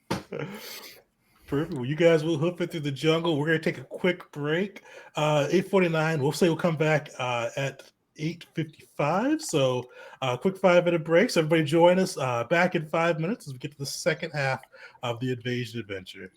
Perfect. Well, you guys will hoof it through the jungle. We're going to take a quick break. 8:49. We'll say we'll come back at 8:55. So quick 5-minute break. So everybody join us back in 5 minutes as we get to the second half of the invasion adventure.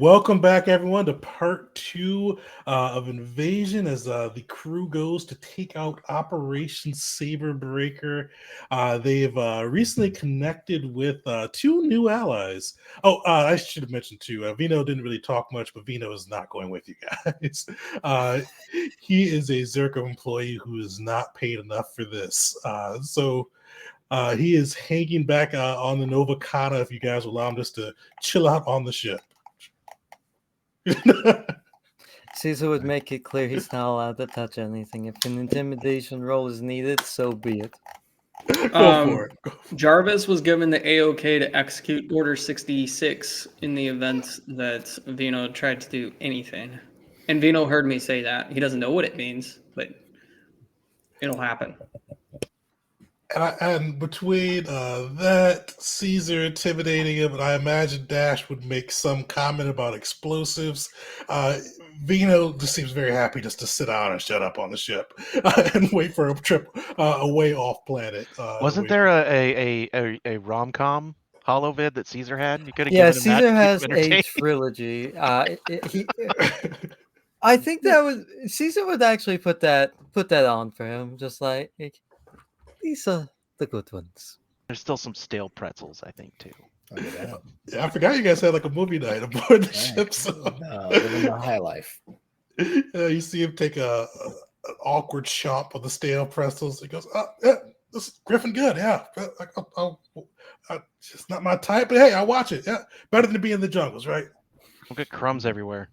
Welcome back, everyone, to part 2 of Invasion as the crew goes to take out Operation Saber Breaker. They've recently connected with 2 new allies. Oh, I should have mentioned too, Vino didn't really talk much, but Vino is not going with you guys. He is a Zerka employee who is not paid enough for this. So he is hanging back on the Novacata if you guys will allow him just to chill out on the ship. Caesar would make it clear he's not allowed to touch anything. If an intimidation roll is needed, so be it. Go for it. Jarvis was given the A-OK to execute Order 66 in the event that Vino tried to do anything. And Vino heard me say that. He doesn't know what it means, but it'll happen. And between that, Caesar intimidating him, and I imagine Dash would make some comment about explosives. Vino just seems very happy just to sit down and shut up on the ship and wait for a trip away off planet. Wasn't there a rom-com holovid that Caesar had? You could have Yeah, given him that. Caesar to keep has him a entertained. trilogy. I think that was Caesar would actually put that on for him, just like these are the good ones. There's still some stale pretzels, I think, too. Yeah, I forgot you guys had like a movie night aboard the ship. So. Living the high life. You see him take an awkward chomp of the stale pretzels. He goes, "Oh, yeah, this is Griffin good. Yeah, it's not my type, but hey, I'll watch it. Yeah, better than to be in the jungles, right?" We'll get crumbs everywhere.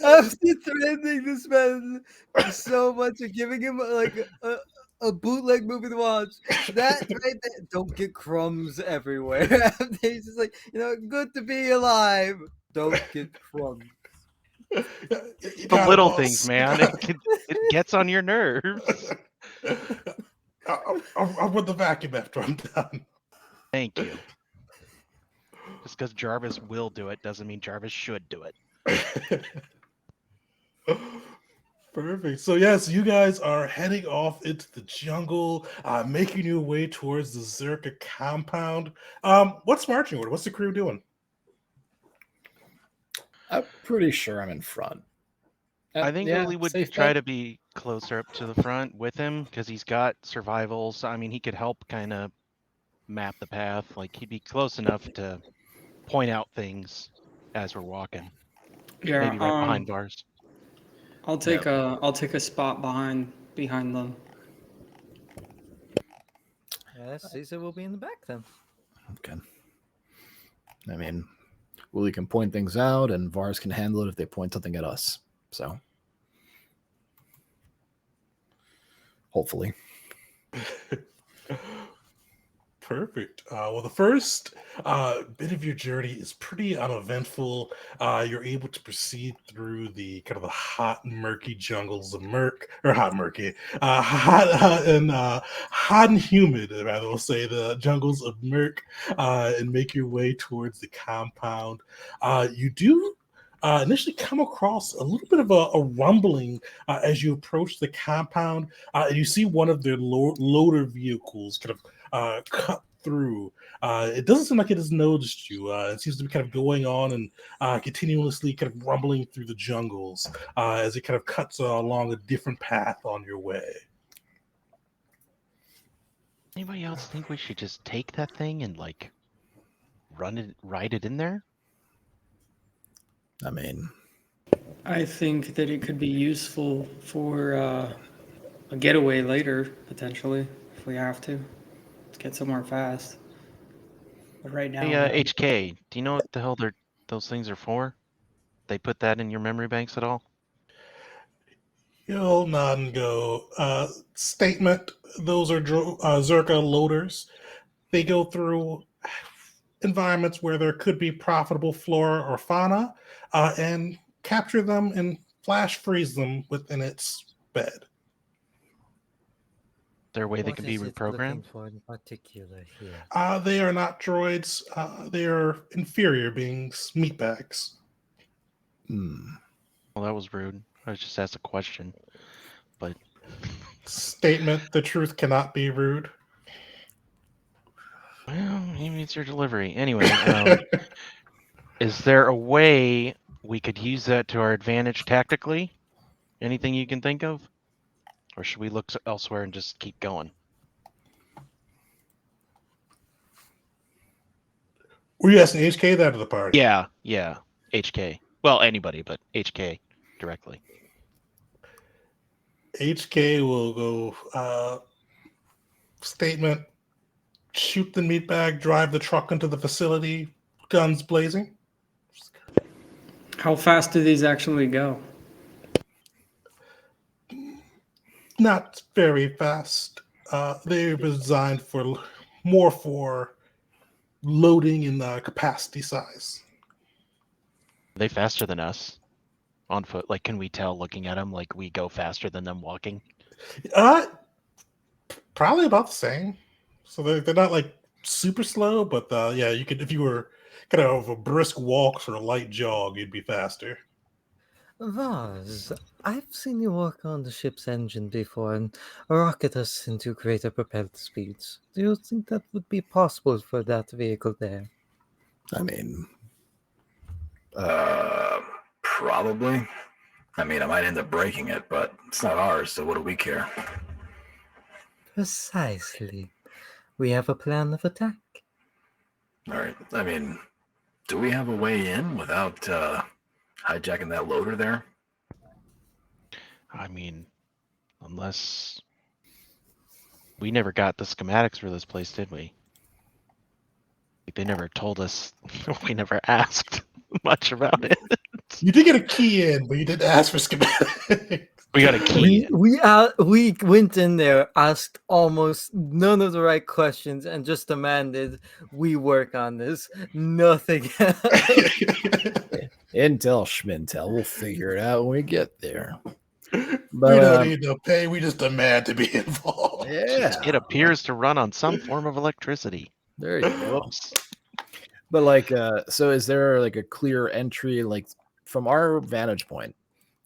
I'm still threatening this man so much and giving him like a bootleg movie to watch. That right there, don't get crumbs everywhere. He's just like, good to be alive. Don't get crumbs. The little things, man. It gets on your nerves. I'll run the vacuum after I'm done. Thank you. Just because Jarvis will do it doesn't mean Jarvis should do it. Perfect. So yes, you guys are heading off into the jungle, making your way towards the Zerka compound. What's marching order? What's the crew doing? I'm pretty sure I'm in front. I think yeah, Uli would safe try bet. to be closer up to the front with him because he's got survival. So I mean, he could help kind of map the path. Like he'd be close enough to point out things as we're walking. Yeah, Maybe right behind bars. I'll take a spot behind them. Yeah, Caesar will be in the back then. Okay. I mean, Wooly can point things out, and Vars can handle it if they point something at us. So, hopefully. Perfect. Well, the first bit of your journey is pretty uneventful. You're able to proceed through the kind of the hot, murky jungles of hot and humid, rather, we'll say, the jungles of Myrkr, and make your way towards the compound. You do initially come across a little bit of a rumbling as you approach the compound, and you see one of their loader vehicles kind of cut through. It doesn't seem like it has noticed you. It seems to be kind of going on and continuously kind of rumbling through the jungles as it kind of cuts along a different path on your way. Anybody else think we should just take that thing and like ride it in there? I mean, I think that it could be useful for a getaway later, potentially, if we have to. Let's get somewhere fast. But right now, Hey, HK, do you know what the hell those things are for? They put that in your memory banks at all? You'll nod and go. Statement, those are Zerka loaders. They go through environments where there could be profitable flora or fauna and capture them and flash freeze them within its bed. Is there a way they can be reprogrammed? For in particular here? They are not droids. They are inferior beings, meatbags. Well, that was rude. I was just asked a question. But Statement, the truth cannot be rude. Well, maybe it's your delivery. Anyway, is there a way we could use that to our advantage tactically? Anything you can think of? Or should we look elsewhere and just keep going? Were you asking HK that or the party? Yeah. HK. Well, anybody, but HK directly. HK will go statement, shoot the meat bag, drive the truck into the facility, guns blazing. How fast do these actually go? Not very fast. They were designed for more for loading and capacity size. Are they faster than us on foot? Like, can we tell looking at them like we go faster than them walking? Probably about the same. So they're not like super slow, but yeah, you could if you were kind of a brisk walk or a light jog, you'd be faster. Vaz, I've seen you work on the ship's engine before and rocket us into greater propelled speeds. Do you think that would be possible for that vehicle there? I mean, Probably. I mean, I might end up breaking it, but it's not ours, so what do we care? Precisely. We have a plan of attack. All right. I mean, do we have a way in without hijacking that loader there? I mean, unless we never got the schematics for this place, did we? Like, they never told us. We never asked much about it. You did get a key in, but you didn't ask for schematics. We got a key. We went in there, asked almost none of the right questions, and just demanded we work on this. Nothing else. Intel Schmintel. We'll figure it out when we get there. We But don't need no pay. We just demand to be involved. yeah, It appears to run on some form of electricity. there you go. Whoops. But like, so is there like a clear entry? Like from our vantage point,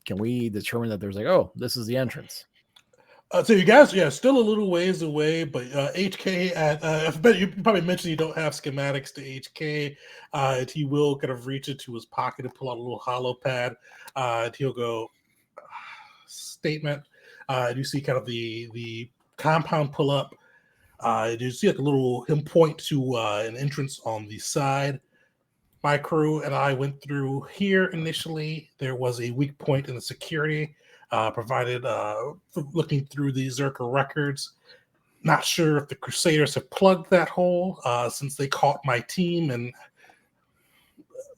can we determine that there's like, oh, this is the entrance? So you guys, yeah, still a little ways away, but HK at I bet you probably mentioned you don't have schematics to HK. He will kind of reach into his pocket and pull out a little hollow pad. And he'll go statement. You see kind of the compound pull up. You see like a little him point to an entrance on the side. My crew and I went through here initially. There was a weak point in the security. Provided looking through the Myrkr records. Not sure if the Crusaders have plugged that hole since they caught my team and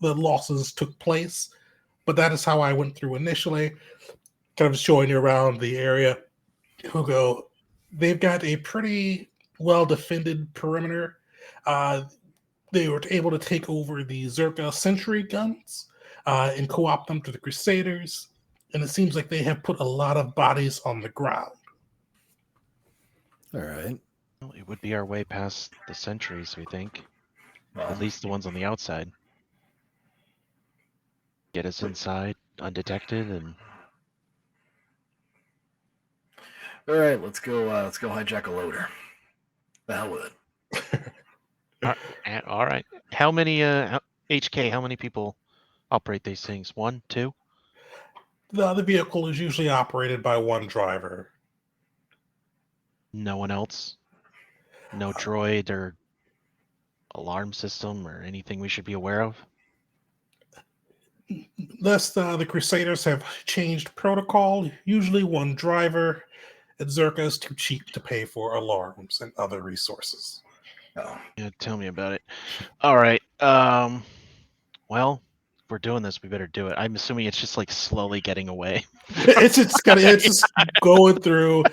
the losses took place. But that is how I went through initially. Kind of showing you around the area. We'll go. They've got a pretty well-defended perimeter. They were able to take over the Myrkr sentry guns and co-opt them to the Crusaders. And it seems like they have put a lot of bodies on the ground. All right. Well, it would be our way past the sentries, we think. Well, At least the ones on the outside. Get us inside undetected and all right, let's go hijack a loader. The hell with it. all right. How many HK, how many people operate these things? 1, 2? The vehicle is usually operated by one driver. No one else? No droid or alarm system or anything we should be aware of? Unless the Crusaders have changed protocol, usually one driver. And Myrkr is too cheap to pay for alarms and other resources. Oh, Yeah, tell me about it. All right. Well, if we're doing this, we better do it. I'm assuming it's just like slowly getting away. It's just going through.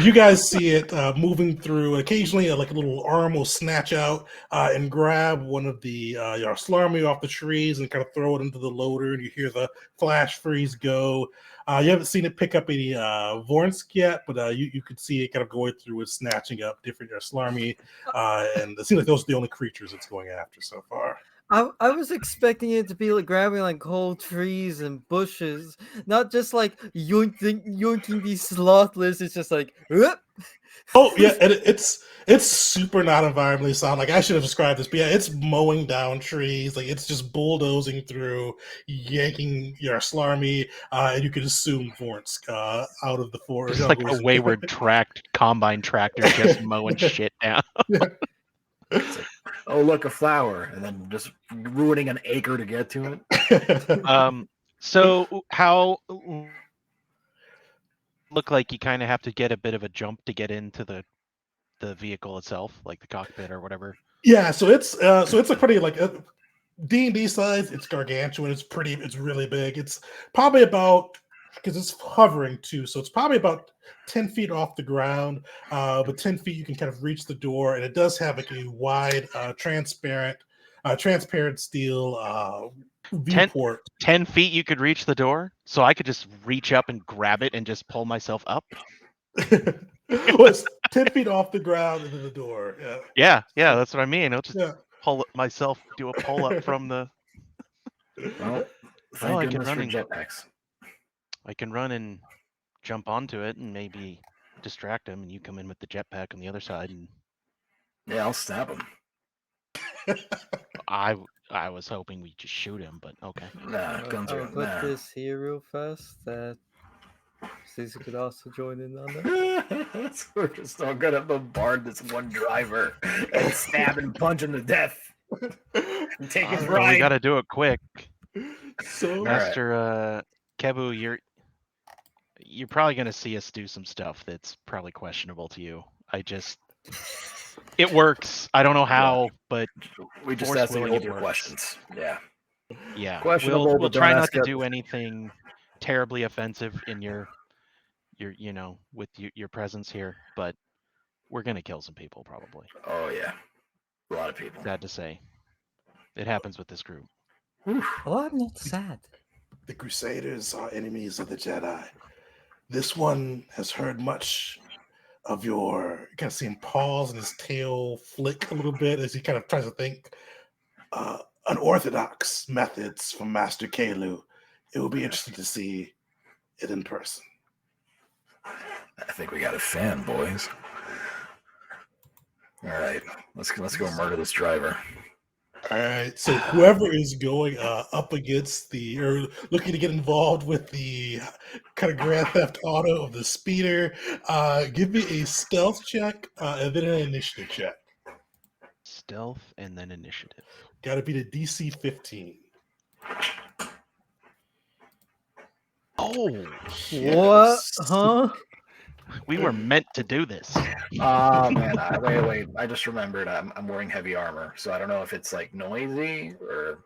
You guys see it moving through. Occasionally, like a little arm will snatch out and grab one of the Yarslarmi off the trees and kind of throw it into the loader, and you hear the flash freeze go. You haven't seen it pick up any Vornsk yet, but you could see it kind of going through and snatching up different Yarslarmi, and it seems like those are the only creatures it's going after so far. I was expecting it to be like grabbing like whole trees and bushes, not just like yoinking these slothless. It's just like, "Whoop." Oh yeah, and it's super not environmentally sound. Like I should have described this, but yeah, it's mowing down trees. Like it's just bulldozing through, yanking your Slarmy, and you could assume Vornsk out of the forest. Just like a wayward combine tractor just mowing shit down. It's like, oh look, a flower, and then just ruining an acre to get to it. So how look like you kind of have to get a bit of a jump to get into the vehicle itself, like the cockpit or whatever. Yeah, so it's a pretty like D&D size. It's gargantuan. It's really big. It's probably about, because it's hovering too, so it's probably about 10 feet off the ground. But 10 feet you can kind of reach the door, and it does have like a wide, transparent steel viewport. 10 feet you could reach the door, so I could just reach up and grab it and just pull myself up. Well, it's 10 feet off the ground into the door. Yeah, that's what I mean. I'll just Yeah. pull it myself, do a pull up from the. Well, thank I can goodness for run jetpacks. I can run and jump onto it and maybe distract him, and you come in with the jetpack on the other side. And Yeah, I'll stab him. I was hoping we'd just shoot him, but okay. Nah, guns I'll are put nah. this here real fast. That Caesar could also join in on that. We're just all gonna bombard this one driver and stab and punch him to death. And take his Well, we ride. got to do it quick. So Master Kebu, you're probably going to see us do some stuff that's probably questionable to you. It works. I don't know how, but We just force ask the willing, it older works. questions. Yeah. Yeah, Questionable, we'll but try don't not ask to us. do anything terribly offensive in your with your presence here, but we're going to kill some people probably. Oh yeah, a lot of people. Sad to say, it happens with this group. Oh, I'm not sad. the Crusaders are enemies of the Jedi. This one has heard much of your. You kind of see him pause and his tail flick a little bit as he kind of tries to think. Unorthodox methods from Master Kalu. It will be interesting to see it in person. I think we got a fan, boys. All right, let's go murder this driver. All right, so whoever is going up against or looking to get involved with the kind of Grand Theft Auto of the speeder, give me a stealth check and then an initiative check. Stealth and then initiative. Got to be the DC 15. Oh, What? Huh? we were meant to do this. Oh man, wait! I just remembered. I'm wearing heavy armor, so I don't know if it's like noisy or.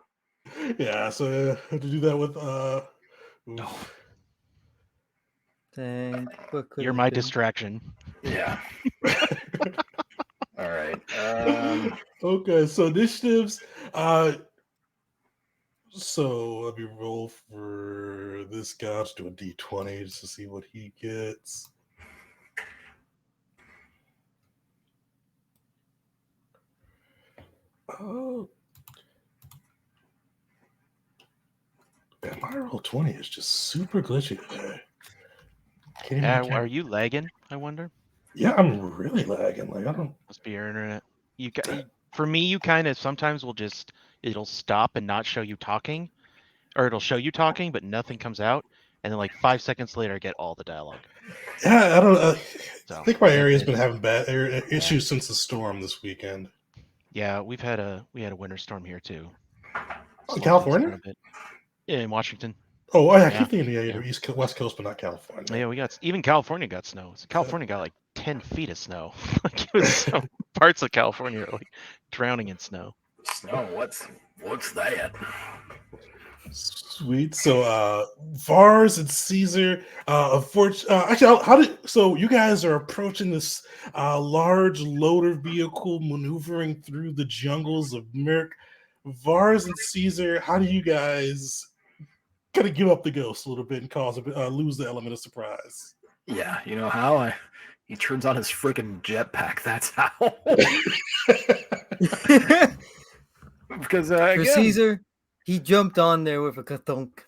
Yeah, so I have to do that with. Dang. What could You're it my be? distraction. Yeah. All right. Okay, so initiatives. So let me roll for this guy. Let's do a D20 just to see what he gets. Oh, man, my roll 20 is just super glitchy today. Are you lagging? I wonder. Yeah, I'm really lagging. Like I don't. Must be your internet. For me, you kind of sometimes it'll stop and not show you talking, or it'll show you talking but nothing comes out, and then like 5 seconds later, I get all the dialogue. Yeah, I don't. So, I think my area's been having bad issues since the storm this weekend. Yeah, we had a winter storm here too. In California? Yeah, in Washington. Oh, I Yeah. keep thinking West Coast, but not California. Yeah, even California got snow. So California got like 10 feet of snow. Like it was some parts of California are like drowning in snow. Snow. What's that? Sweet. So Vars and Caesar, actually, so you guys are approaching this large loader vehicle maneuvering through the jungles of Myrkr. Vars and Caesar, how do you guys kind of give up the ghost a little bit and lose the element of surprise? Yeah, you know how he turns on his freaking jetpack. That's how. Because For again, Caesar, he jumped on there with a kathunk.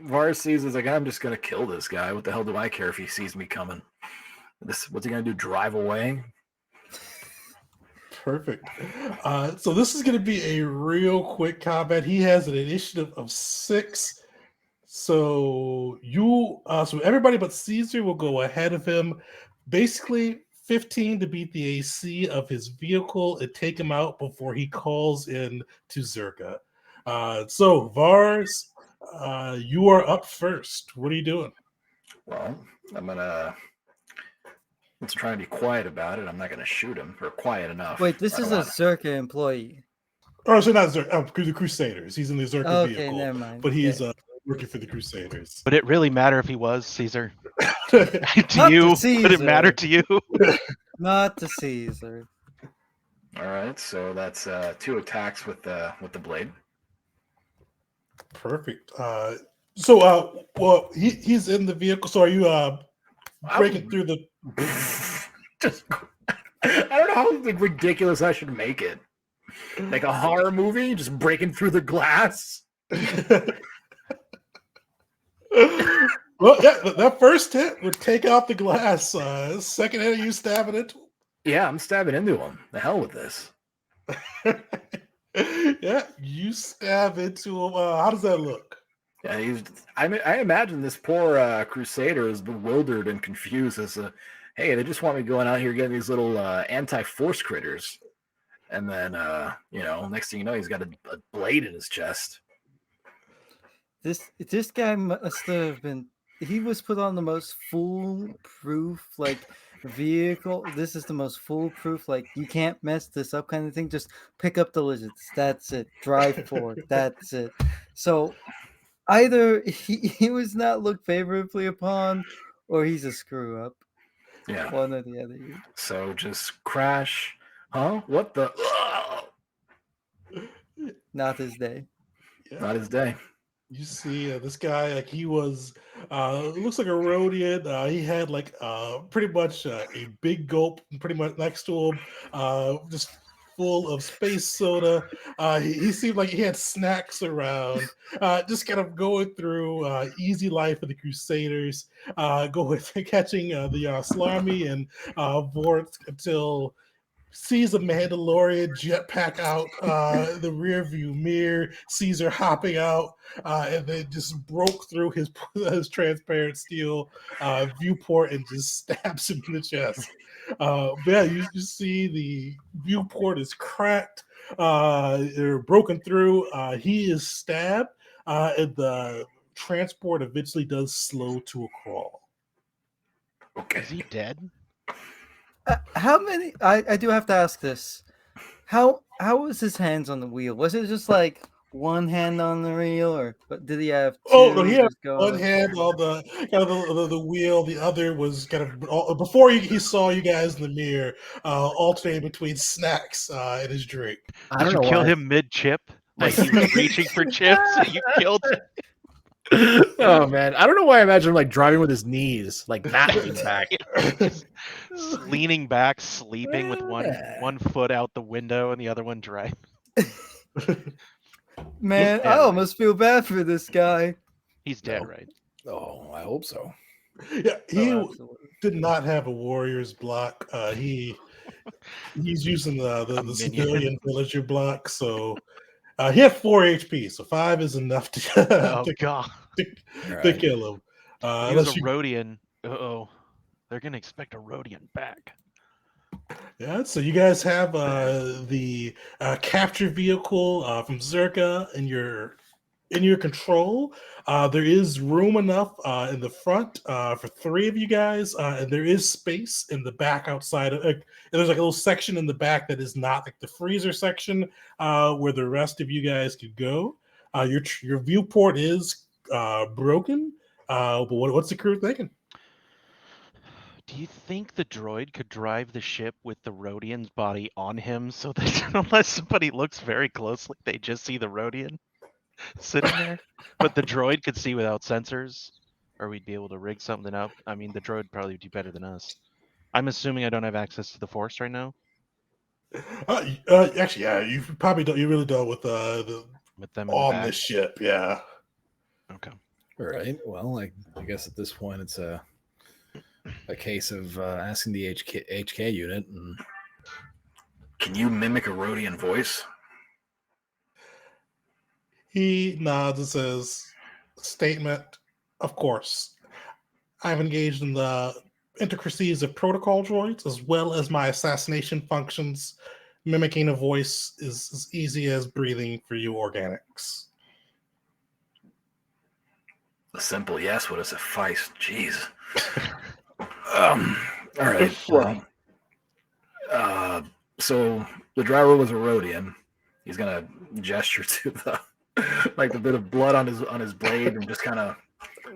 Vars sees is like, I'm just gonna kill this guy. What the hell do I care if he sees me coming? What's he gonna do? Drive away? Perfect. So this is going to be a real quick combat. He has an initiative of 6. So so everybody but Caesar will go ahead of him. Basically, 15 to beat the AC of his vehicle and take him out before he calls in to Zerka. So Vars, you are up first. What are you doing? Well, let's try and be quiet about it. I'm not gonna shoot him, or quiet enough. Wait, this I is don't a wanna- Zerka employee. Oh, so not Zerka, the Crusaders. He's in the Zerka Okay, vehicle, never mind. but he's Yeah. working for the Crusaders. Would it really matter if he was Caesar? Not to to you? Would it matter Caesar. to you? Not to Caesar. All right, so that's 2 attacks with the blade. Perfect. Well, he's in the vehicle. So are you breaking through the? Just, I don't know how ridiculous I should make it. Like a horror movie, just breaking through the glass. Well, yeah, that first hit would take out the glass. Second hit, you stabbing it. Yeah, I'm stabbing into him. The hell with this. Yeah, you stab into him. How does that look? Yeah, I imagine this poor Crusader is bewildered and confused as a, hey, they just want me going out here getting these little anti-force critters. And then, next thing you know, he's got a blade in his chest. This guy must have been. He was put on the most foolproof vehicle. This is the most foolproof. You can't mess this up kind of thing. Just pick up the lizards. That's it. Drive forward. That's it. So either he was not looked favorably upon, or he's a screw up. Yeah. One or the other. So just crash. Huh? What the? Not his day. Yeah. Not his day. You see this guy, he was, looks like a Rhodian. He had pretty much a big gulp pretty much next to him, just full of space soda. He seemed like he had snacks around, just kind of going through easy life of the Crusaders, catching the Slarmy and Vort until sees a Mandalorian jetpack out the rear view mirror, Caesar hopping out, and then just broke through his transparent steel viewport and just stabs him in the chest. But yeah, you see the viewport is cracked, or broken through. He is stabbed, and the transport eventually does slow to a crawl. Okay. Is he dead? How many? I do have to ask this. How was his hands on the wheel? Was it just one hand on the wheel, or did he have two? Oh no, he had just going? one hand on the kind of the wheel. The other was kind of before he saw you guys in the mirror, alternating between snacks and his drink. I Did don't you know kill why. him mid-chip? Like he was reaching for chips and you killed him? Oh man, I don't know why I imagine him driving with his knees, that leaning back. Just leaning back, sleeping with one foot out the window and the other one driving. Man, Yeah, I almost feel bad for this guy. He's dead, No. right? Oh, I hope so. Yeah, he Oh, absolutely. did not have a warrior's block. He's using the minion. civilian villager block. So he had 4 HP. So 5 is enough to Oh god. to kill him. He was Unless a you Rhodian. Uh-oh. They're gonna expect a Rhodian back. Yeah, so you guys have the capture vehicle from Zerka in your control. There is room enough in the front for 3 of you guys, and there is space in the back outside. There's a little section in the back that is not the freezer section where the rest of you guys could go. Your viewport is broken, but what's the crew thinking? Do you think the droid could drive the ship with the Rhodian's body on him so that unless somebody looks very closely, they just see the Rhodian sitting there? But the droid could see without sensors, or we'd be able to rig something up. I mean, the droid would probably do better than us. I'm assuming I don't have access to the Force right now. Actually, yeah, you probably don't. You really don't with the With them in the on back. this ship. Yeah. Okay. All right. Well, I guess at this point it's a case of asking the HK unit. And Can you mimic a Rhodian voice? He nods and says, "Statement, of course. I've engaged in the intricacies of protocol droids as well as my assassination functions. Mimicking a voice is as easy as breathing for you organics." A simple yes would have sufficed. Jeez. All right. Well, so the driver was a Rhodian. He's gonna gesture to the like the bit of blood on his blade and just kind of,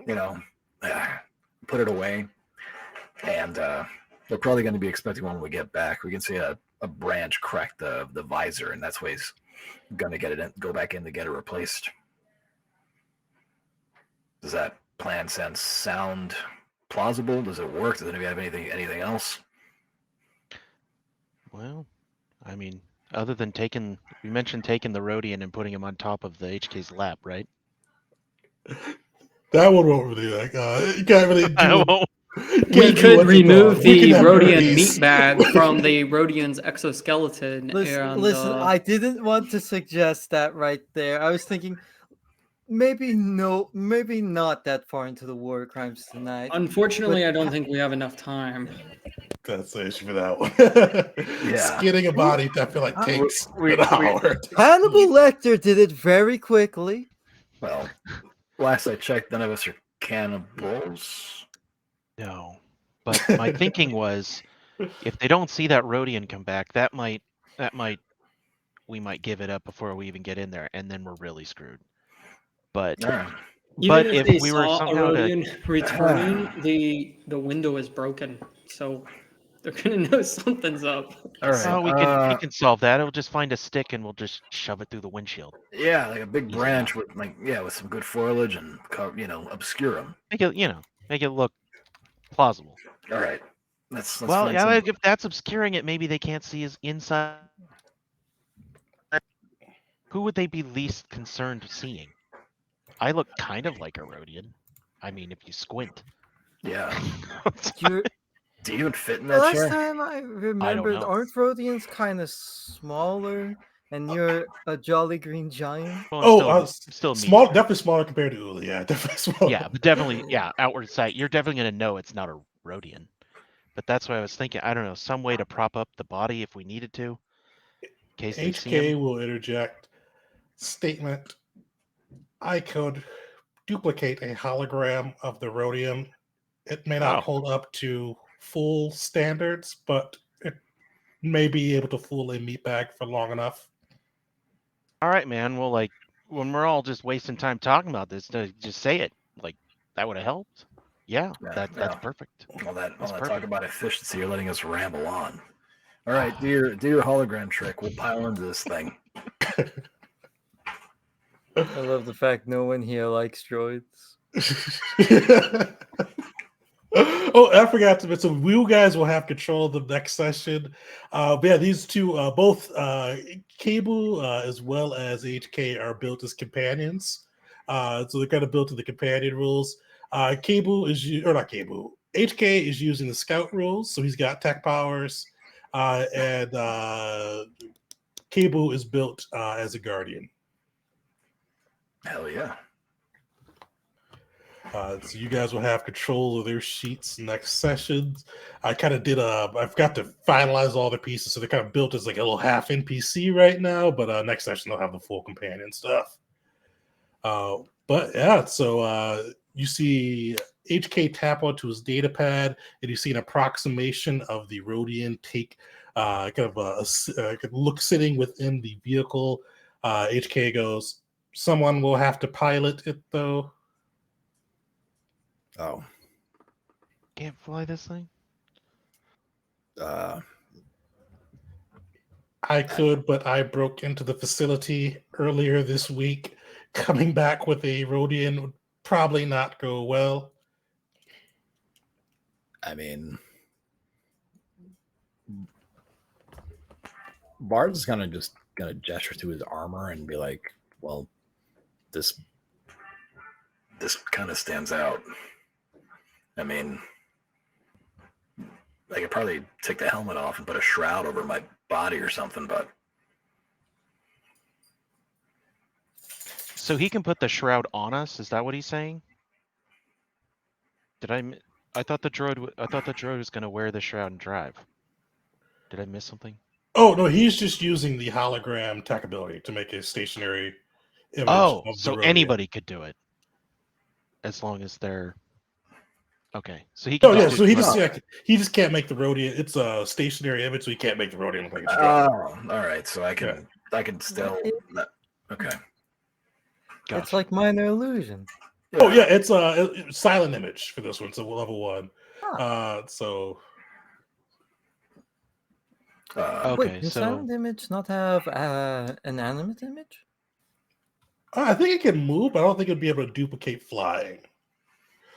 you know, put it away. And they're probably going to be expecting when we get back. We can see a branch crack the visor, and that's why he's gonna get it in, go back in to get it replaced. Does that plan sound plausible? Does it work? Does anybody have anything else? Well, I mean, other than we mentioned taking the Rhodian and putting him on top of the HK's lap, right? That one won't really you can't really do. I won't. We could remove the Rhodian meat meat bag from the Rhodian's exoskeleton. Listen, I didn't want to suggest that right there. I was thinking maybe not that far into the war crimes tonight. Unfortunately, I don't think we have enough time. That's the issue for that one. Yeah. Skinning a body, I feel like takes an hour. Hannibal Lecter did it very quickly. Well, last I checked, none of us are cannibals. No. But my thinking was, if they don't see that Rhodian come back, we might give it up before we even get in there, and then we're really screwed. But Even if they we were saw a somehow Rhodian returning, the window is broken, so they're gonna know something's up. All right. Oh, we can solve that. It'll just find a stick and we'll just shove it through the windshield. Yeah, like a big Easy branch enough. with some good foliage and obscure them. Make it look plausible. All right. Let's Well, find yeah, some... if that's obscuring it, maybe they can't see his inside. Who would they be least concerned seeing? I look kind of like a Rhodian. I mean, if you squint. Yeah. You're, Do you even fit in that last chair? time I remembered, know. aren't Rhodians kind of smaller? And you're a jolly green giant. Well, still small, medium. definitely smaller compared to Uli. Yeah, definitely smaller. Yeah, but definitely, outward sight. You're definitely gonna know it's not a Rhodian. But that's what I was thinking. I don't know, some way to prop up the body if we needed to. In case they see HK him. will interject. Statement: I could duplicate a hologram of the Rhodium. It may not hold up to full standards, but it may be able to fool a meatbag for long enough. All right, man. Well, like, when we're all just wasting time talking about this, just say it. Like, that would have helped. Yeah, that's perfect. All that perfect. talk about efficiency, you're letting us ramble on. All right, do your hologram trick. We'll pile into this thing. I love the fact no one here likes droids. Oh, I forgot to mention, you guys will have control of the next session. But yeah, these two, both Cable as well as HK, are built as companions. So they're kind of built to the companion rules. Cable is, or not Cable, HK is using the scout rules, so he's got tech powers. And Cable is built as a guardian. Hell yeah. So you guys will have control of their sheets next session. I kind of I've got to finalize all the pieces, so they're kind of built as like a little half NPC right now, but next session they'll have the full companion stuff. But yeah, so you see HK tap onto his data pad, and you see an approximation of the Rhodian take kind of a look sitting within the vehicle. HK goes, "Someone will have to pilot it, though." Oh. Can't fly this thing? I could, but I broke into the facility earlier this week. Coming back with a Rhodian would probably not go well. I mean, Bard's is gonna gesture to his armor and be like, "Well, this kind of stands out. I mean, I could probably take the helmet off and put a shroud over my body or something, but So he can put the shroud on us. Is that what he's saying? I thought the droid was gonna wear the shroud and drive. Did I miss something? Oh no, he's just using the hologram tech ability to make a stationary image Oh, of the so Rodian. anybody could do it, as long as they're okay. So he can. Oh just yeah, do so it he just can't make the Rodian. It's a stationary image, so he can't make the Rodian look like it's oh, driving. all right. So I can still okay. Gotcha. It's like minor illusion. Oh yeah, it's a silent image for this one, so level 1. So Okay, Wait, can so silent image not have an animate image? I think it can move, but I don't think it'd be able to duplicate flying.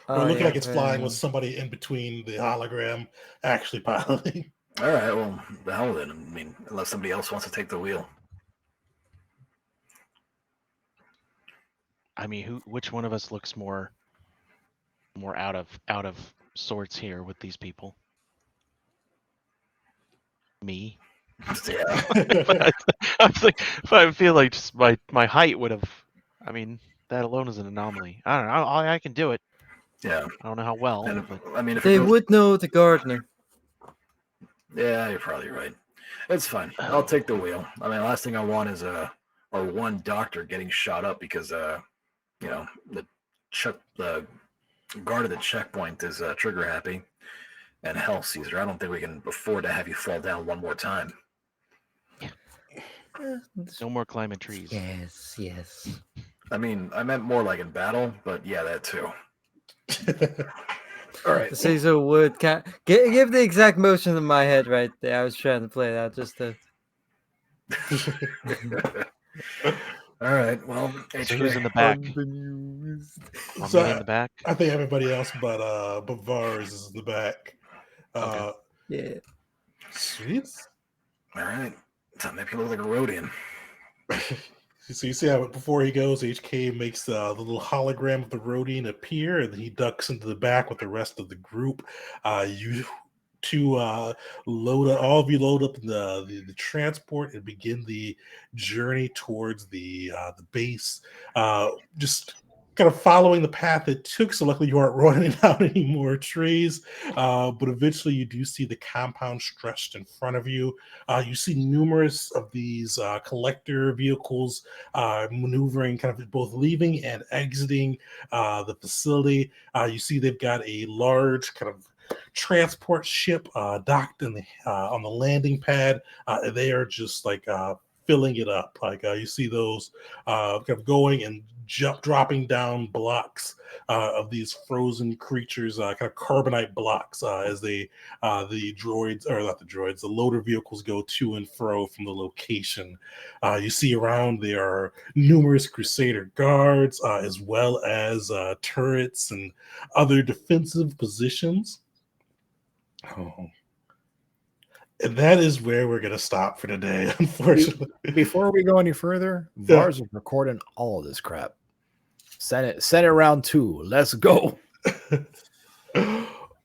Or looking yeah, like it's fair flying enough. with somebody in between the hologram actually piloting. All right. Well, the hell then. I mean, unless somebody else wants to take the wheel. I mean, which one of us looks more out of sorts here with these people? Me. Yeah. I was like, I feel like just my height would have. I mean, that alone is an anomaly. I don't know. I can do it. Yeah. I don't know how well, And but I mean, if They it goes, would know the gardener. yeah, you're probably right. It's fine. I'll take the wheel. I mean, the last thing I want is or one doctor getting shot up because you know, the guard at the checkpoint is trigger happy. And hell, Caesar, I don't think we can afford to have you fall down one more time. no more climbing trees. Yes. I mean, I meant more like in battle, but yeah, that too. All right. The Caesar would give the exact motion in my head right there. I was trying to play that just to. All right. Well, So who's in the HK. back? Unbemused. Want So me in the back? I think everybody else but Vars is in the back. Okay. Yeah. Sweet. All right. So maybe you look like a Rodian. So you see how before he goes, HK makes the little hologram of the Rodian appear, and then he ducks into the back with the rest of the group. You two all of you load up in the transport and begin the journey towards the base. Just kind of following the path it took. So luckily you aren't running out any more trees. But eventually you do see the compound stretched in front of you. You see numerous of these collector vehicles maneuvering, kind of both leaving and exiting the facility. You see they've got a large kind of transport ship docked in on the landing pad. They are just like filling it up. Like you see those kind of going and dropping down blocks of these frozen creatures, kind of carbonite blocks, as the droids, or not the droids, the loader vehicles go to and fro from the location. You see around there are numerous Crusader guards, as well as turrets and other defensive positions. Oh. And that is where we're going to stop for today, unfortunately. Before we go any further, Vars is recording all of this crap. Send it round 2. Let's go.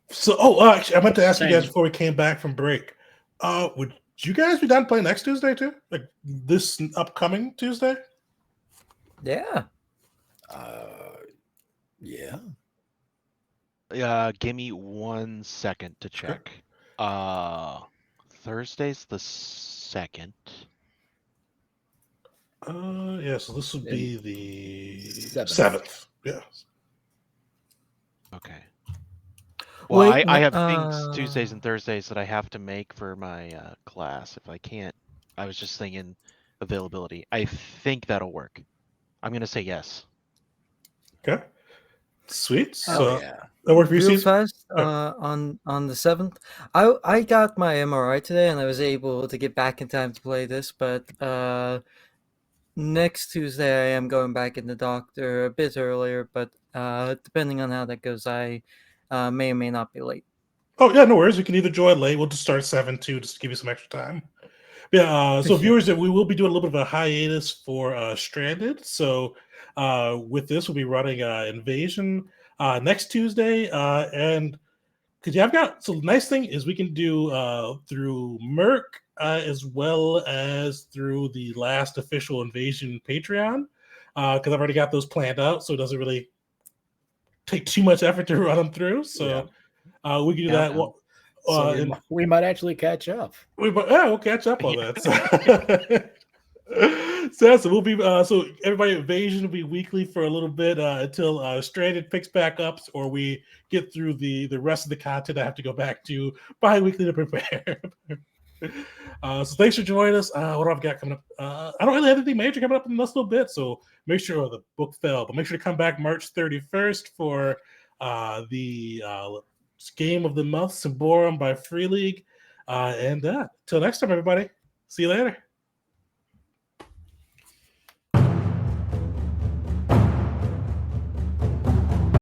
So, actually, I meant to ask you guys Same. before we came back from break. Would you guys be done playing next Tuesday too? Like this upcoming Tuesday? Yeah. Yeah. Give me 1 second to check. Thursday's the 2nd. Yeah, so this would be the 7th. 7th. Yeah. Okay. Well, Wait, I have things Tuesdays and Thursdays that I have to make for my class. If I can't, I was just thinking availability. I think that'll work. I'm gonna say yes. Okay. Sweet. Oh, So yeah. that work for you, Real Caesar? fast, on the 7th, I got my MRI today and I was able to get back in time to play this, but next Tuesday I am going back in the doctor a bit earlier, but depending on how that goes, I may or may not be late. Oh yeah, no worries. We can either join late. We'll just start 7 too, just to give you some extra time. Yeah. So viewers, we will be doing a little bit of a hiatus for Stranded. So with this, we'll be running Invasion next Tuesday, and because I've got, so the nice thing is we can do through Myrkr as well as through the last official invasion Patreon, because I've already got those planned out, so it doesn't really take too much effort to run them through. So we can do that. Countdown. So we might actually catch up. We'll catch up on that. So we'll be so everybody, Invasion will be weekly for a little bit until Stranded picks back up, or we get through the rest of the content I have to go back to bi-weekly to prepare. So thanks for joining us. What do I've got coming up? I don't really have anything major coming up in this little bit, so make sure the book fell, but make sure to come back March 31st for the game of the month, Symborum by Free League. And till next time, everybody. See you later.